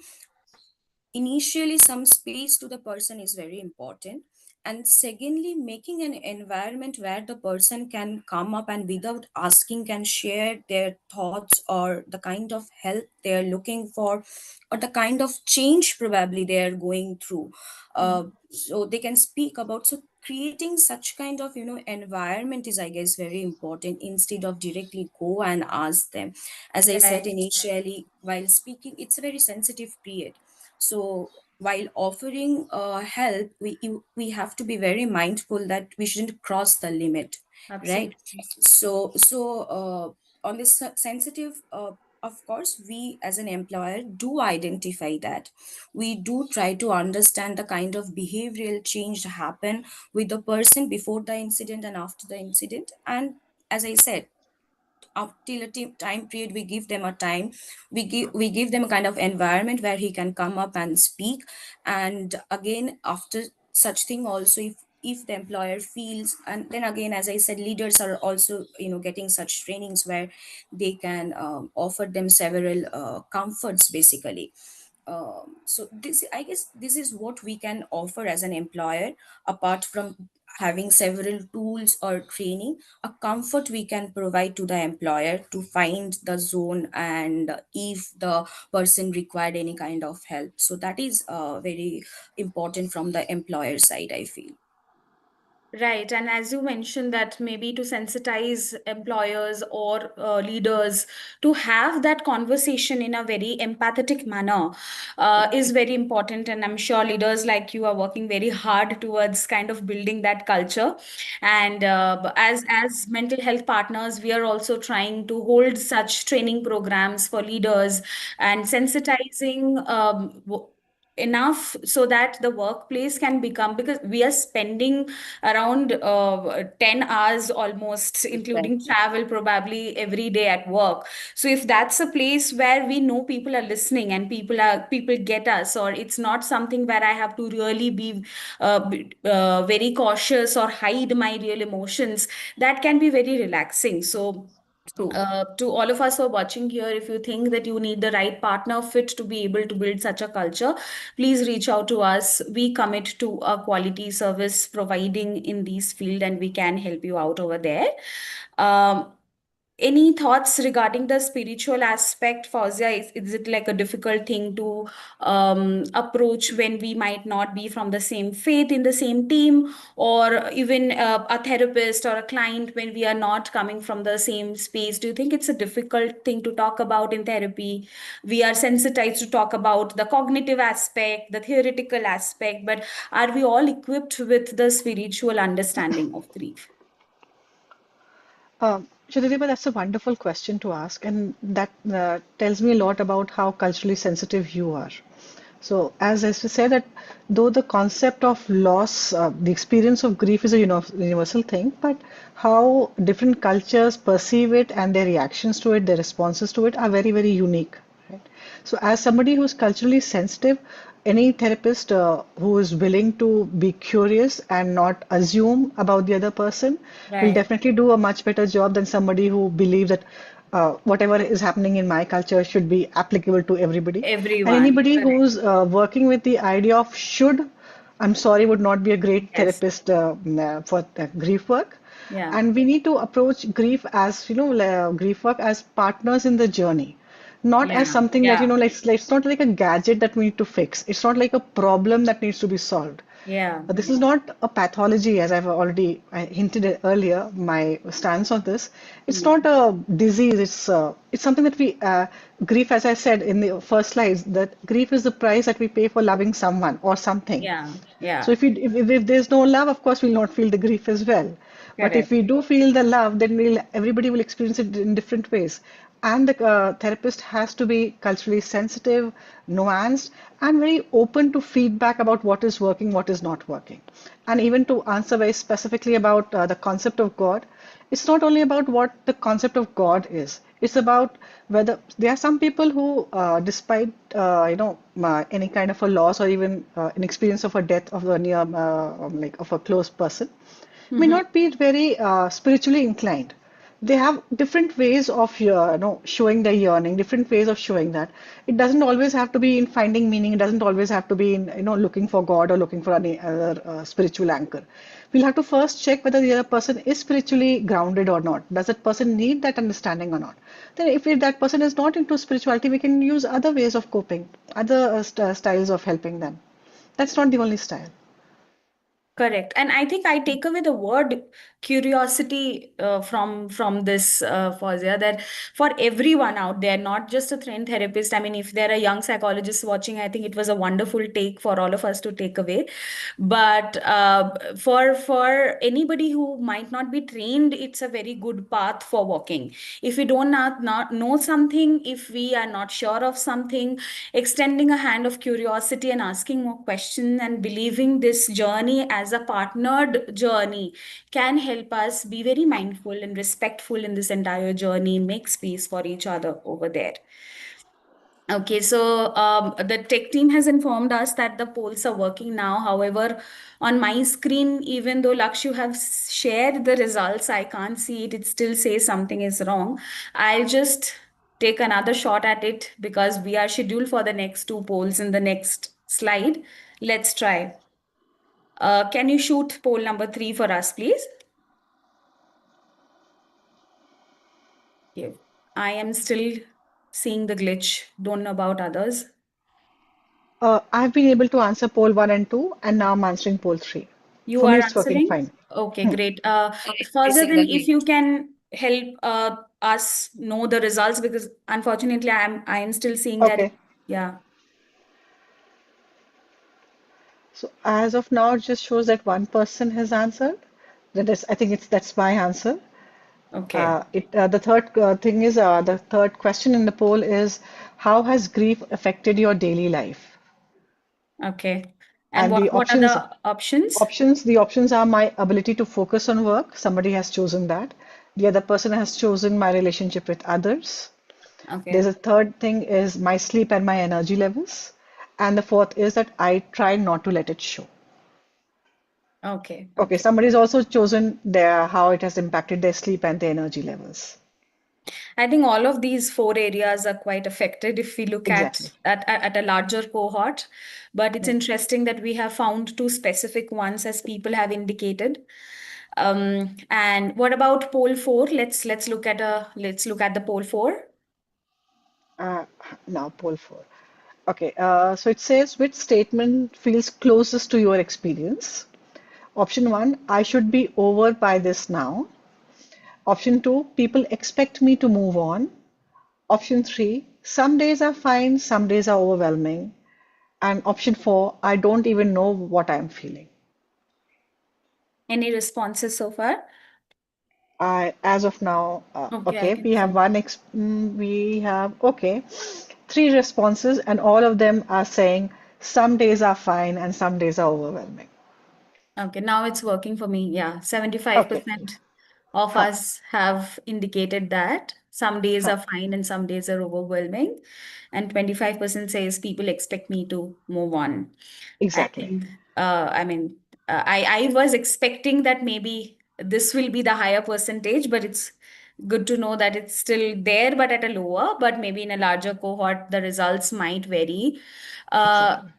initially some space to the person is very important, and secondly making an environment where the person can come up and without asking can share their thoughts or the kind of help they are looking for or the kind of change probably they are going through, so they can speak about. So creating such kind of environment is, I guess, very important instead of directly go and ask them. As I said Right. initially, while speaking, it's a very sensitive period. So while offering help, we have to be very mindful that we shouldn't cross the limit, right? Absolutely. On this sensitive, of course, we as an employer do identify that. We do try to understand the kind of behavioral change happen with the person before the incident and after the incident. And as I said, up till a time period, we give them a time, we give them a kind of environment where he can come up and speak. And again, after such thing also, if the employer feels, and then again, as I said, leaders are also getting such trainings where they can offer them several comforts basically. So this, I guess, this is what we can offer as an employer, apart from having several tools or training. A comfort we can provide to the employer to find the zone, and if the person required any kind of help, so that is very important from the employer side, I feel. Right. And as you mentioned, that maybe to sensitize employers or leaders to have that conversation in a very empathetic manner is very important. And I'm sure leaders like you are working very hard towards kind of building that culture. And as mental health partners, we are also trying to hold such training programs for leaders and sensitizing. Enough so that the workplace can become, because we are spending around 10 hours almost, including Exactly. travel, probably every day at work. So if that's a place where we know people are listening and people get us, or it's not something where I have to really be very cautious or hide my real emotions, that can be very relaxing. So True. to all of us who are watching here, if you think that you need the right partner fit to be able to build such a culture, please reach out to us. We commit to a quality service providing in this field, and we can help you out over there. Um, any thoughts regarding the spiritual aspect, Fauzia? Is it like a difficult thing to approach when we might not be from the same faith in the same team, or even a therapist or a client when we are not coming from the same space? Do you think it's a difficult thing to talk about in therapy? We are sensitized to talk about the cognitive aspect, the theoretical aspect, but are we all equipped with the spiritual understanding of grief? Shadariba, that's a wonderful question to ask, and that tells me a lot about how culturally sensitive you are. So, as we said, that though the concept of loss, the experience of grief is a universal thing, but how different cultures perceive it and their reactions to it, their responses to it are very, very unique. Right? So, as somebody who's culturally sensitive, any therapist who is willing to be curious and not assume about the other person will Right. definitely do a much better job than somebody who believes that whatever is happening in my culture should be applicable to everybody. And Everyone. anybody Correct. who's working with the idea of should, I'm sorry, would not be a great Yes. therapist for grief work. Yeah. And we need to approach grief as, grief work as partners in the journey, not as Yeah. something that, Yeah. like, it's not like a gadget that we need to fix. It's not like a problem that needs to be solved. Yeah. This is not a pathology, as I've already hinted at earlier, my stance on this. It's Mm. not a disease. It's something that grief, as I said in the first slides, that grief is the price that we pay for loving someone or something. Yeah. So Yeah. if there's no love, of course, we'll not feel the grief as well. But if Correct. we do feel the love, then everybody will experience it in different ways. And the therapist has to be culturally sensitive, nuanced, and very open to feedback about what is working, what is not working. And even to answer very specifically about the concept of God, it's not only about what the concept of God is. It's about whether there are some people who, despite any kind of a loss or even an experience of a death of a near like of a close person, may Mm-hmm. not be very spiritually inclined. They have different ways of showing their yearning, different ways of showing that. It doesn't always have to be in finding meaning. It doesn't always have to be in looking for God or looking for any other spiritual anchor. We'll have to first check whether the other person is spiritually grounded or not. Does that person need that understanding or not? Then, if that person is not into spirituality, we can use other ways of coping, other styles of helping them. That's not the only style. Correct. And I think I take away the word curiosity from this, Fausia, that for everyone out there, not just a trained therapist. I mean, if there are young psychologists watching, I think it was a wonderful take for all of us to take away. But for anybody who might not be trained, it's a very good path for walking. If we don't not know something, if we are not sure of something, extending a hand of curiosity and asking more questions and believing this journey as a partnered journey can help us be very mindful and respectful in this entire journey, make space for each other over there. Okay, so the tech team has informed us that the polls are working now. However, on my screen, even though Laksh, you have shared the results, I can't see it. It still says something is wrong. I'll just take another shot at it because we are scheduled for the next two polls in the next slide. Let's try. Can you shoot poll number 3 for us, please? Okay. I am still seeing the glitch. Don't know about others. I've been able to answer poll 1 and 2, and now I'm answering poll 3. You For me, are it's working answering? fine. Okay, Hmm. great. Further Pressing than the if green. you can help us know the results because unfortunately I am still seeing that Okay. yeah. So as of now, it just shows that one person has answered. That is, I think that's my answer. Okay. The third thing is the third question in the poll is how has grief affected your daily life? Okay. And And the what are options the options? options the options are my ability to focus on work. Somebody has chosen that. The other person has chosen my relationship with others. There's Okay. a third thing is my sleep and my energy levels. And the fourth is that I try not to let it show. Okay. Okay, Okay. somebody's also chosen their how it has impacted their sleep and their energy levels. I think all of these four areas are quite affected if we look Exactly. at a larger cohort. But it's Yeah. interesting that we have found two specific ones as people have indicated. And what about poll 4? Let's look at the poll 4. Uh, Now poll four. Okay, so it says which statement feels closest to your experience? Option one, I should be over by this now. Option two, people expect me to move on. Option three, some days are fine, some days are overwhelming. And option four, I don't even know what I'm feeling. Any responses so far? As of now, Okay, I okay, can see. we have, okay, three responses, and all of them are saying some days are fine and some days are overwhelming. Okay, now it's working for me. Yeah, Okay, 75% of huh, us have indicated that some days huh, are fine and some days are overwhelming. And 25% says people expect me to move on. exactly. And I mean, I was expecting that maybe this will be the higher percentage, but it's good to know that it's still there, but at a lower, but maybe in a larger cohort, the results might vary. Uh, Exactly.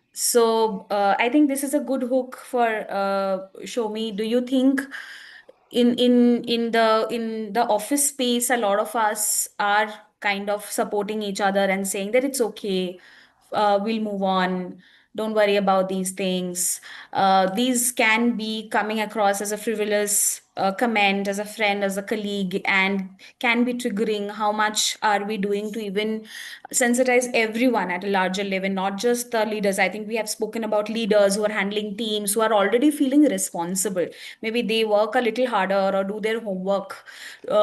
I think this is a good hook for Show Me. Do you think in the office space, a lot of us are kind of supporting each other and saying that it's okay, we'll move on, don't worry about these things. These can be coming across as a frivolous comment, as a friend, as a colleague, and can be triggering. How much are we doing to even sensitize everyone at a larger level, not just the leaders? I think we have spoken about leaders who are handling teams who are already feeling responsible. Maybe they work a little harder or do their homework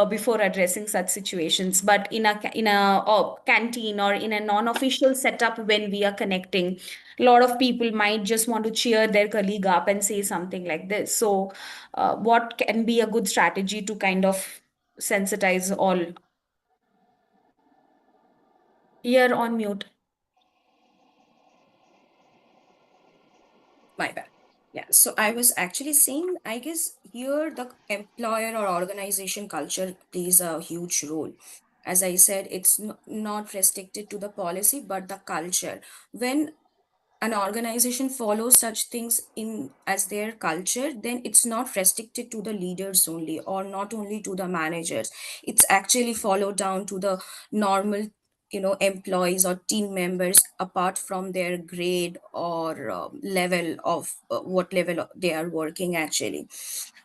before addressing such situations. But in a canteen or in a non-official setup, when we are connecting, a lot of people might just want to cheer their colleague up and say something like this. So, what can be a good strategy to kind of sensitize all? You're on mute. My bad. Yeah, so I was actually saying, I guess here the employer or organization culture plays a huge role. As I said, it's not restricted to the policy, but the culture. When an organization follows such things in as their culture, then it's not restricted to the leaders only, or not only to the managers. It's actually followed down to the normal, employees or team members, apart from their grade or level of what level they are working actually.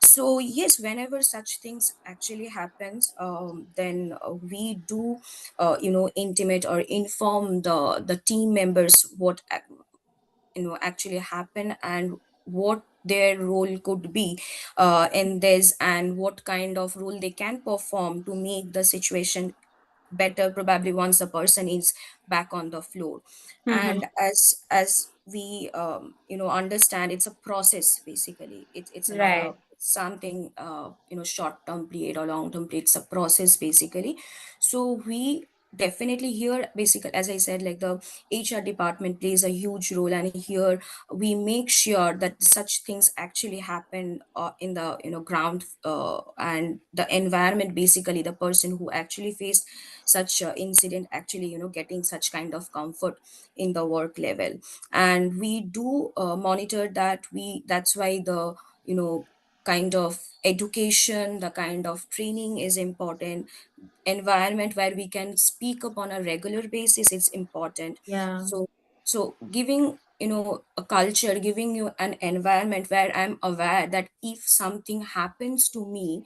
So yes, whenever such things actually happens, then we do intimate or inform the team members what actually happen, and what their role could be in this, and what kind of role they can perform to make the situation better, probably once the person is back on the floor. Mm-hmm. And as we understand, it's a process basically. It's not a Right. something short term period or long term period. It's a process basically. So we definitely here, basically, as I said, like the HR department plays a huge role, and here we make sure that such things actually happen in the ground, and the environment, basically the person who actually faced such incident actually getting such kind of comfort in the work level. And we do monitor that. We That's why the kind of education, the kind of training is important. Environment where we can speak up on a regular basis is important. Yeah. So giving a culture, giving you an environment where I'm aware that if something happens to me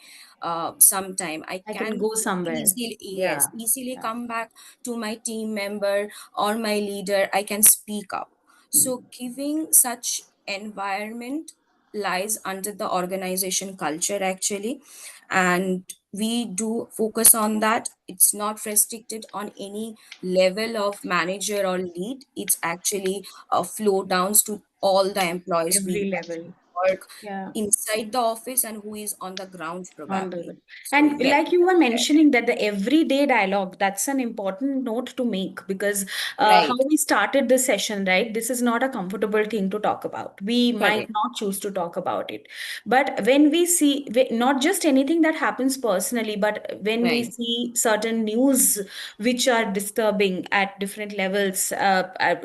sometime, I I can can go somewhere. easily, yes, Yeah. easily Yeah. come back to my team member or my leader. I can speak up. So giving such environment lies under the organization culture actually. And we do focus on that. It's not restricted on any level of manager or lead. It's actually a flow downs to all the employees we Every actually level. work Yeah. inside the office and who is on the ground probably. Wonderful. So And yes, like you were that's mentioning that the everyday dialogue, that's an important note to make because how right. we started this session, right? This is not a comfortable thing to talk about. We might Correct. not choose to talk about it. But when we see, not just anything that happens personally, but when we Right. see certain news which are disturbing at different levels,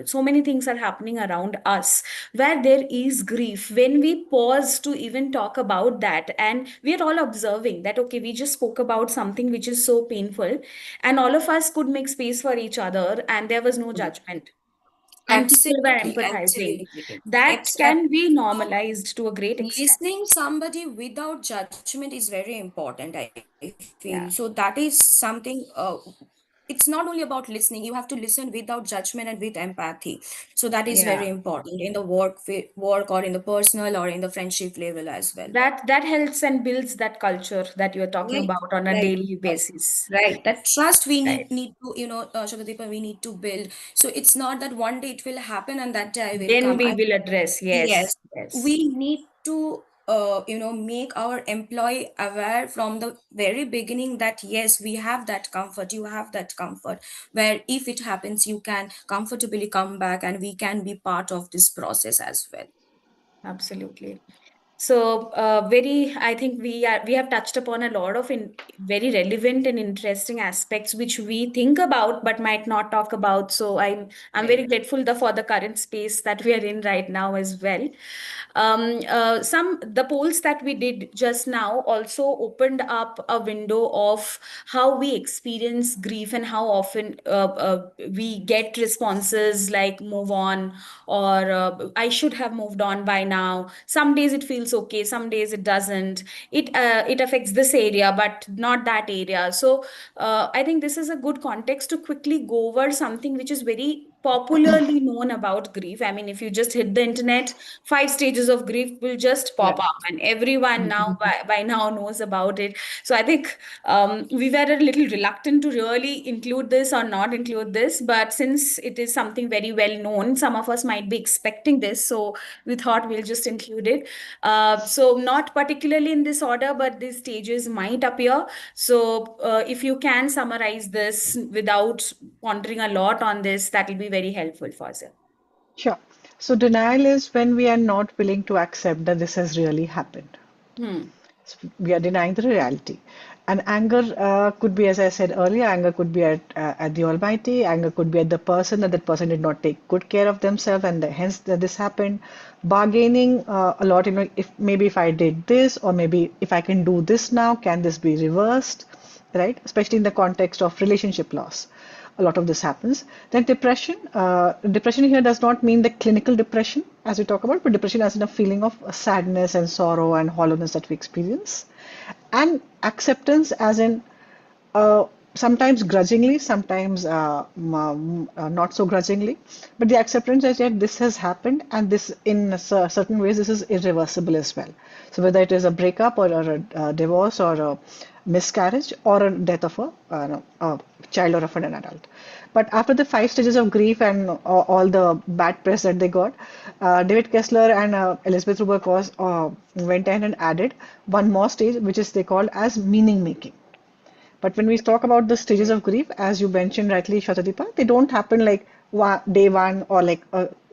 so many things are happening around us where there is grief, when we pause to even talk about that, and we are all observing that okay, we just spoke about something which is so painful, and all of us could make space for each other and there was no Mm. judgment and people were Absolutely, empathizing. absolutely. That can be normalized to a great extent. Listening somebody without judgment is very important, I feel. So that Yeah. is something, it's not only about listening. You have to listen without judgment and with empathy. So that is very Yeah. important in the work, or in the personal, or in the friendship level as well. That helps and builds that culture that you're talking Right, about on a right, daily right. basis. Right, that trust we need Right. need to, Shakadeepa, we need to build. So it's not that one day it will happen and that day I will Then come. we will address. Yes, Yes. Yes. we need to make our employee aware from the very beginning that yes, we have that comfort, you have that comfort, where if it happens, you can comfortably come back and we can be part of this process as well. Absolutely. So, I think we have touched upon a lot of very relevant and interesting aspects which we think about but might not talk about. So, I'm Right. very grateful for the current space that we are in right now as well. Some the polls that we did just now also opened up a window of how we experience grief and how often we get responses like "move on" or "I should have moved on by now." Some days it feels okay, some days it doesn't. It affects this area but not that area. So I think this is a good context to quickly go over something which is very popularly known about grief. I mean, if you just hit the internet, 5 stages of grief will just pop Right. up, and everyone now by now knows about it. So I think we were a little reluctant to really include this or not include this, but since it is something very well known, some of us might be expecting this, so we thought we'll just include it. So not particularly in this order, but these stages might appear. So if you can summarize this without pondering a lot on this, that will be very helpful for us. Sure. So denial is when we are not willing to accept that this has really happened. Hmm. So we are denying the reality. And anger could be, as I said earlier, anger could be at the Almighty. Anger could be at the person that person did not take good care of themselves, and hence that this happened. Bargaining a lot, if maybe if I did this, or maybe if I can do this now, can this be reversed, right? Especially in the context of relationship loss, a lot of this happens. Then depression. Depression here does not mean the clinical depression as we talk about, but depression as in a feeling of sadness and sorrow and hollowness that we experience. And acceptance as in uh, sometimes grudgingly, sometimes not so grudgingly, but the acceptance that yeah, this has happened, and this in certain ways this is irreversible as well. So whether it is a breakup or a divorce or a miscarriage or a death of no, a child or of an adult. But after the 5 stages of grief and all the bad press that they got, David Kessler and Elizabeth Ruber-Ross went in and added one more stage, which is they called as meaning making. But when we talk about the stages of grief, as you mentioned rightly, Shatadeepa, they don't happen like day one or like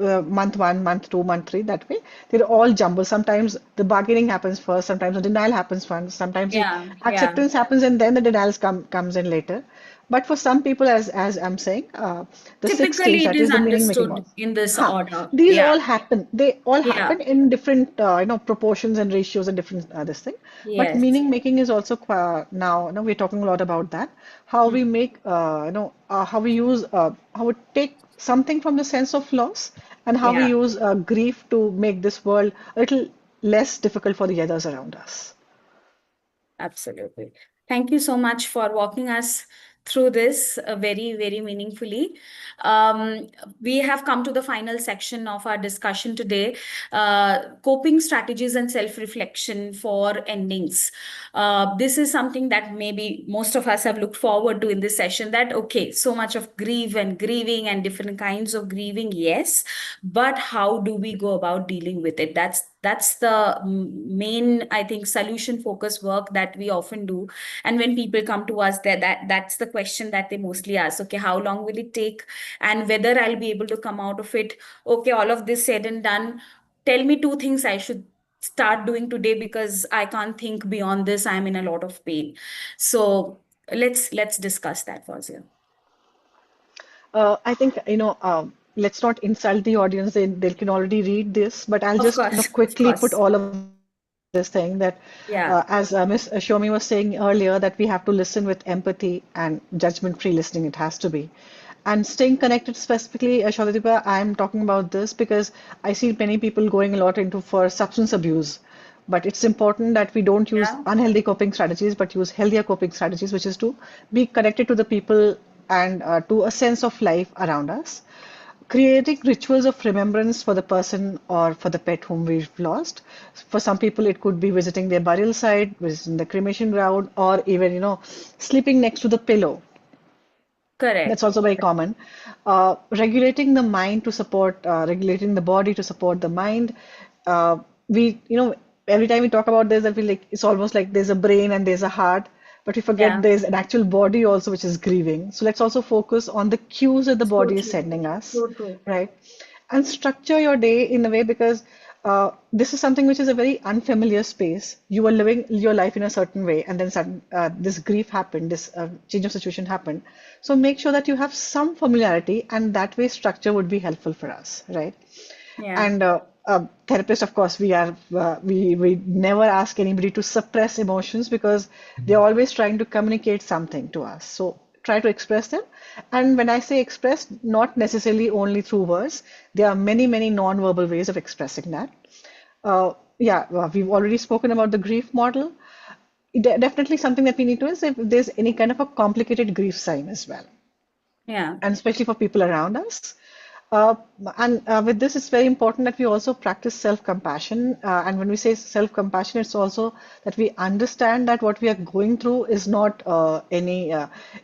month one, month two, month three, that way. They're all jumbled. Sometimes the bargaining happens first, sometimes the denial happens first, sometimes the Yeah, yeah. acceptance happens and then the denial comes in later. But for some people, as I'm saying, the sixth Typically, stage, it that is is the meaning making understood one. in this Huh. order. These Yeah, all happen. They all yeah. happen in different, proportions and ratios and different this thing. But Yes. meaning making is also now, we're talking a lot about that. How we Hmm. make, how we use, how we take something from the sense of loss, and how we Yeah. use grief to make this world a little less difficult for the others around us. Absolutely. Thank you so much for walking us through this very, very meaningfully. Um, we have come to the final section of our discussion today, coping strategies and self-reflection for endings. This is something that maybe most of us have looked forward to in this session, that, okay, so much of grief and grieving and different kinds of grieving, yes, but how do we go about dealing with it? That's the main, I think, solution focused work that we often do. And when people come to us, that's the question that they mostly ask. Okay, how long will it take, and whether I'll be able to come out of it? Okay, all of this said and done, tell me 2 things I should start doing today, because I can't think beyond this. I'm in a lot of pain. So let's discuss that, Fazia. I think, let's not insult the audience. They can already read this, but I'll Of just, course, of quickly put course. all of this thing that, as Yeah, Miss Shomi was saying earlier, that we have to listen with empathy and judgment-free listening. It has to be. And staying connected specifically, Shaladeepa, I'm talking about this because I see many people going a lot into for substance abuse. But it's important that we don't use yeah. unhealthy coping strategies, but use healthier coping strategies, which is to be connected to the people and to a sense of life around us. Creating rituals of remembrance for the person or for the pet whom we've lost. For some people, it could be visiting their burial site, visiting the cremation ground, or even, sleeping next to the pillow. That's Correct. also very common. Regulating the mind to support, regulating the body to support the mind. Uh, every time we talk about this, I feel like it's almost like there's a brain and there's a heart, but we forget Yeah, there's an actual body also which is grieving. So let's also focus on the cues that the so body is true. sending us, So true. right? And structure your day in a way because this is something which is a very unfamiliar space. You were living your life in a certain way, and then this grief happened, this change of situation happened. So make sure that you have some familiarity, and that way structure would be helpful for us, right? Yeah. And therapists, of course, we never ask anybody to suppress emotions because they're always trying to communicate something to us. So try to express them. And when I say express, not necessarily only through words, there are many, many non-verbal ways of expressing that. We've already spoken about the grief model. Definitely something that we need to is if there's any kind of a complicated grief sign as well, Yeah. and especially for people around us. Uh, and with this, it's very important that we also practice self-compassion. And when we say self-compassion, it's also that we understand that what we are going through is not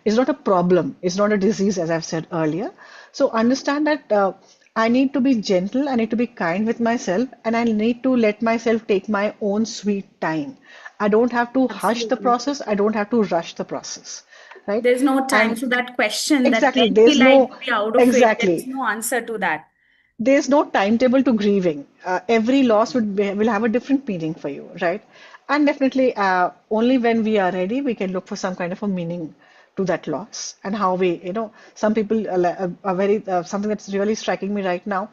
is not a problem. It's not a disease, as I've said earlier. So understand that I need to be gentle. I need to be kind with myself, and I need to let myself take my own sweet time. I don't have to hush the Absolutely. process. I don't have to rush the process, right? There's no time. And So that question that exactly, when there's will I no be out of it, there's exactly. no answer to that. There's no timetable to grieving. Every loss will have a different meaning for you, right? And definitely, only when we are ready, we can look for some kind of a meaning to that loss and how we, some people are very something that's really striking me right now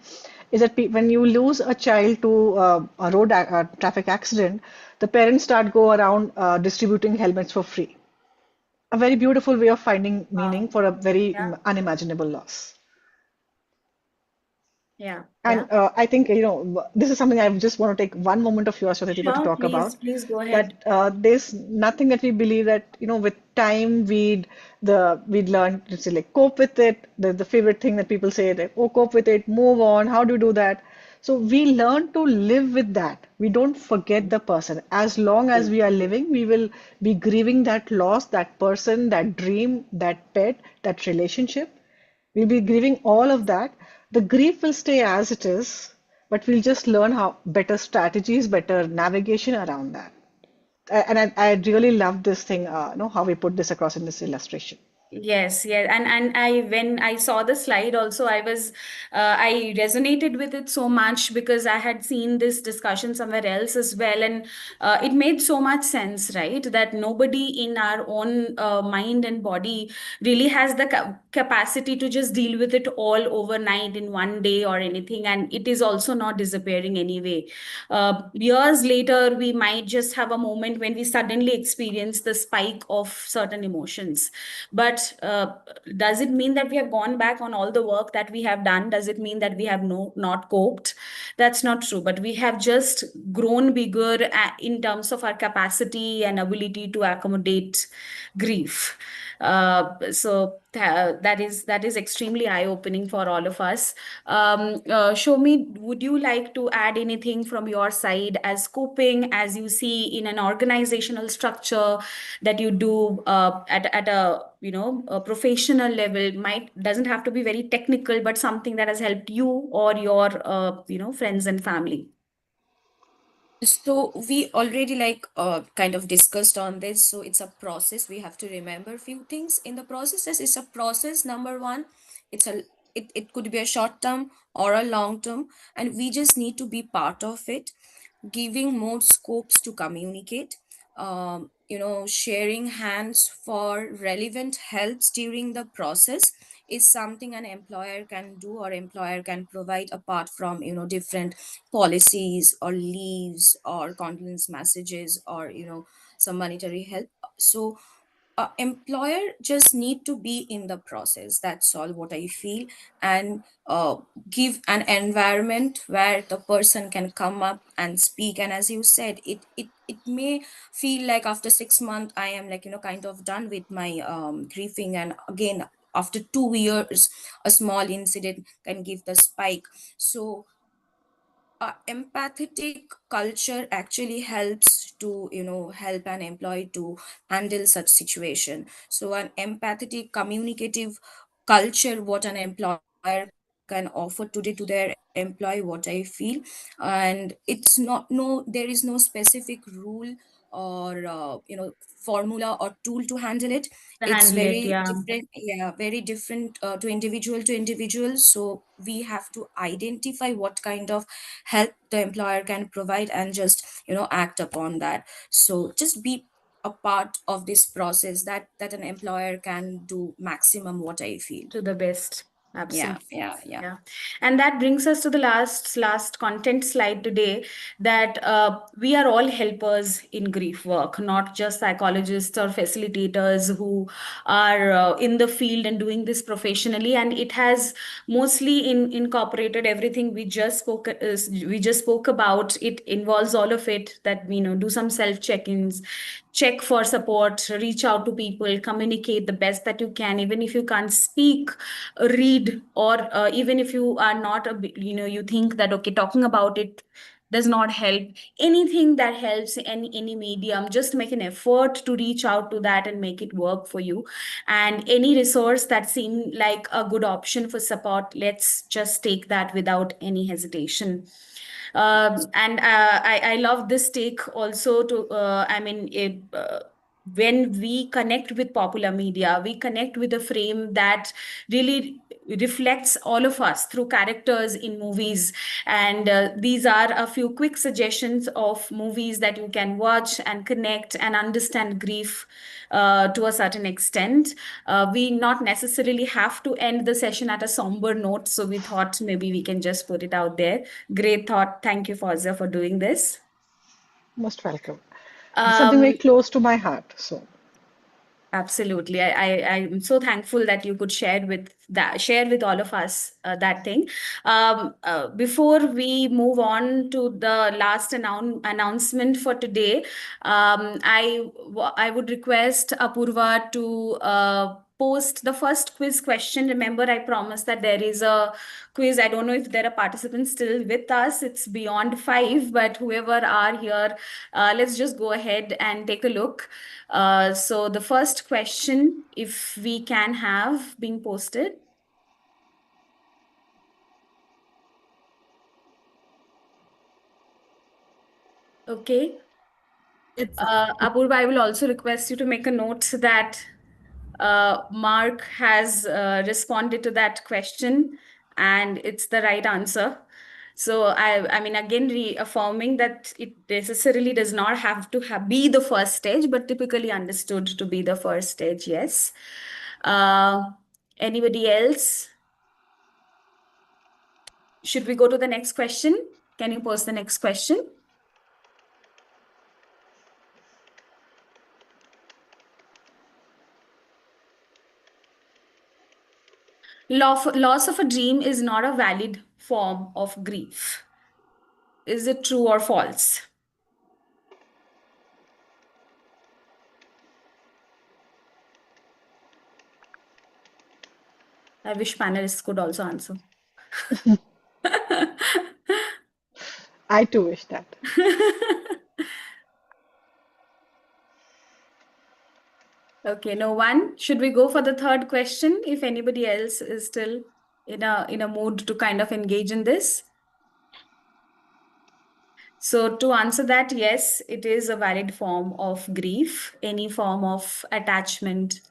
is that pe when you lose a child to a traffic accident, the parents start go around distributing helmets for free. A very beautiful way of finding meaning Wow. for a very Yeah. unimaginable loss. Yeah. And Yeah. I think, this is something I just want to take one moment of yours, Shweta, to Sure. talk Please, about. please go ahead. That there's nothing that we believe that, with time we'd learn to say like cope with it. The favorite thing that people say that, oh, cope with it, move on. How do you do that? So we learn to live with that. We don't forget the person. As long as we are living, we will be grieving that loss, that person, that dream, that pet, that relationship. We'll be grieving all of that. The grief will stay as it is, but we'll just learn how better strategies, better navigation around that. And I really love this thing, how we put this across in this illustration. Yes, yes, and I when I saw the slide also, I resonated with it so much because I had seen this discussion somewhere else as well, and it made so much sense, right? That nobody in our own mind and body really has the capacity to just deal with it all overnight in one day or anything, and it is also not disappearing anyway. Years later, we might just have a moment when we suddenly experience the spike of certain emotions, but does it mean that we have gone back on all the work that we have done? Does it mean that we have not coped? That's not true. But we have just grown bigger in terms of our capacity and ability to accommodate grief. That is extremely eye opening for all of us. Show me, would you like to add anything from your side as coping, as you see in an organizational structure that you do at a a professional level? Might doesn't have to be very technical, but something that has helped you or your friends and family. So we already kind of discussed on this. So it's a process. We have to remember a few things in the process. As it's a process. Number one, it's a it could be a short term or a long term, and we just need to be part of it, giving more scopes to communicate. Sharing hands for relevant helps during the process is something an employer can do or employer can provide apart from different policies or leaves or condolence messages or some monetary help. So employer just need to be in the process. That's all what I feel. And give an environment where the person can come up and speak. And as you said, it may feel like after 6 months I am kind of done with my grieving, and again after 2 years a small incident can give the spike. So empathetic culture actually helps to help an employee to handle such situation. So an empathetic communicative culture, what an employer can offer today to their employee, what I feel. And it's not, no, there is no specific rule or formula or tool to handle it. It's Handle it, very yeah. different, yeah, very different to individual. So we have to identify what kind of help the employer can provide and just act upon that. So just be a part of this process, that an employer can do maximum, what I feel. To the best. Yeah, Absolutely. yeah, yeah. Yeah. And that brings us to the last content slide today, that we are all helpers in grief work, not just psychologists or facilitators who are in the field and doing this professionally. And it has mostly incorporated everything we just spoke about. It involves all of it, that do some self check-ins, check for support, reach out to people, communicate the best that you can, even if you can't speak, read read, or even if you are not you think that okay, talking about it does not help, anything that helps, any medium, just make an effort to reach out to that and make it work for you. And any resource that seem like a good option for support, let's just take that without any hesitation. And I love this take also to, when we connect with popular media, we connect with a frame that really reflects all of us through characters in movies. And these are a few quick suggestions of movies that you can watch and connect and understand grief to a certain extent. We not necessarily have to end the session at a somber note, so we thought maybe we can just put it out there. Great thought. Thank you, Fauza, for doing this. Most welcome. It's something very Um, close to my heart. So, Absolutely. I'm so thankful that you could share with all of us that thing. Before we move on to the last announcement for today, I would request Apurva to post the first quiz question. Remember, I promised that there is a quiz. I don't know if there are participants still with us. It's beyond 5, but whoever are here, let's just go ahead and take a look. So the first question, if we can have being posted. Okay. It's Apurva, I will also request you to make a note that Mark has responded to that question and it's the right answer. So I mean, again, reaffirming that it necessarily does not have to be the first stage, but typically understood to be the first stage. Yes. Uh, Anybody else? Should we go to the next question? Can you post the next question? Loss of a dream is not a valid form of grief. Is it true or false? I wish panelists could also answer. I too wish that. Okay, no one. Should we go for the third question if anybody else is still in a mood to kind of engage in this? So to answer that, yes, it is a valid form of grief. Any form of attachment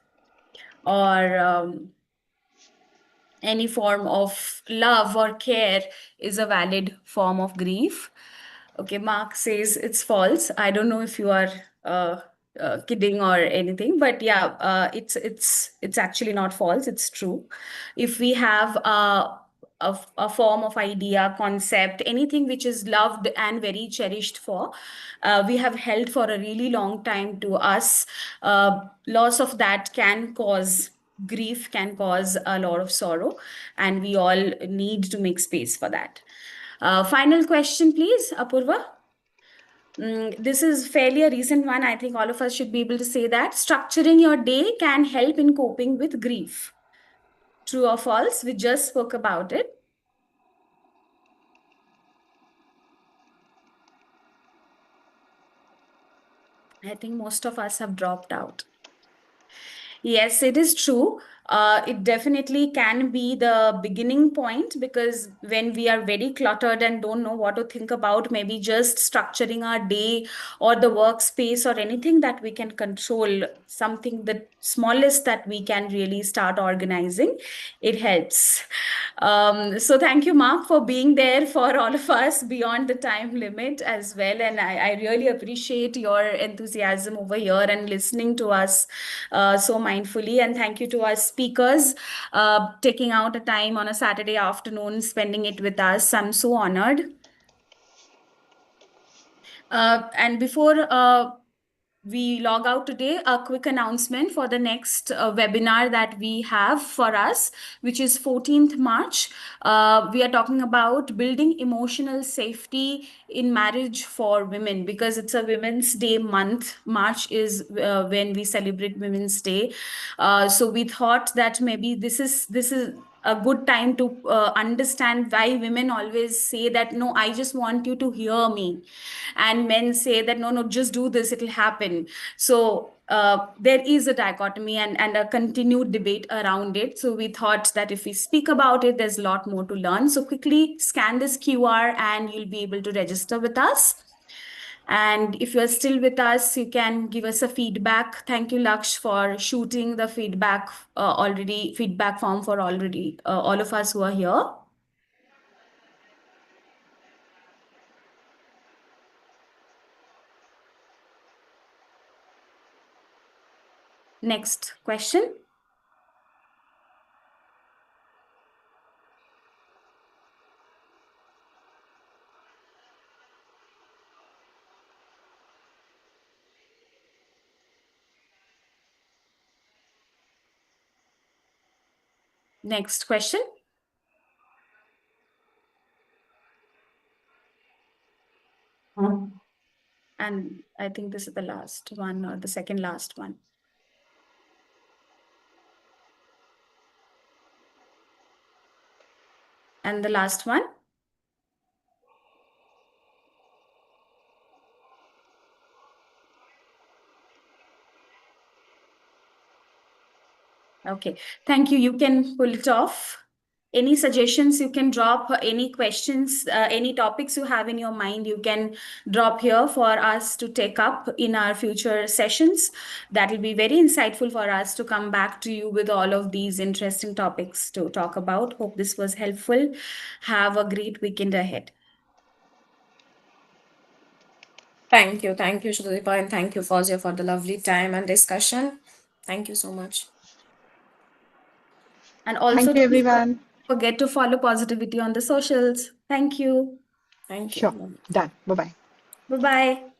or any form of love or care is a valid form of grief. Okay, Mark says it's false. I don't know if you are kidding or anything, but yeah, it's actually not false. It's true. If we have a form of idea, concept, anything which is loved and very cherished for, we have held for a really long time to us, loss of that can cause grief, can cause a lot of sorrow, and we all need to make space for that. Final question, please, Apurva. This is fairly a recent one. I think all of us should be able to say that structuring your day can help in coping with grief. True or false? We just spoke about it. I think most of us have dropped out. Yes, it is true. It definitely can be the beginning point, because when we are very cluttered and don't know what to think about, maybe just structuring our day or the workspace or anything that we can control, something the smallest that we can really start organizing, it helps. So thank you, Mark, for being there for all of us beyond the time limit as well. And I really appreciate your enthusiasm over here and listening to us so mindfully. And thank you to our speakers taking out a time on a Saturday afternoon, spending it with us. I'm so honored. And before we log out today, a quick announcement for the next webinar that we have for us, which is 14th March. We are talking about building emotional safety in marriage for women, because it's a Women's Day month. March is when we celebrate Women's Day. So we thought that maybe this is a good time to understand why women always say that, no, I just want you to hear me. And men say that, no, no, just do this, it'll happen. So there is a dichotomy and a continued debate around it. So we thought that if we speak about it, there's a lot more to learn. So quickly scan this QR and you'll be able to register with us. And if you're still with us, you can give us a feedback. Thank you, Laksh, for shooting the feedback form for already all of us who are here. Next question. Next question. And I think this is the last one or the second last one. And the last one. Okay, thank you. You can pull it off. Any suggestions you can drop, any questions, any topics you have in your mind, you can drop here for us to take up in our future sessions. That will be very insightful for us to come back to you with all of these interesting topics to talk about. Hope this was helpful. Have a great weekend ahead. Thank you, Shrudeepa, and thank you, Fauziya, for the lovely time and discussion. Thank you so much. And also, Thank you, don't everyone. forget to follow Positivity on the socials. Thank you. Thank Sure. you. Done. Bye-bye. Bye-bye.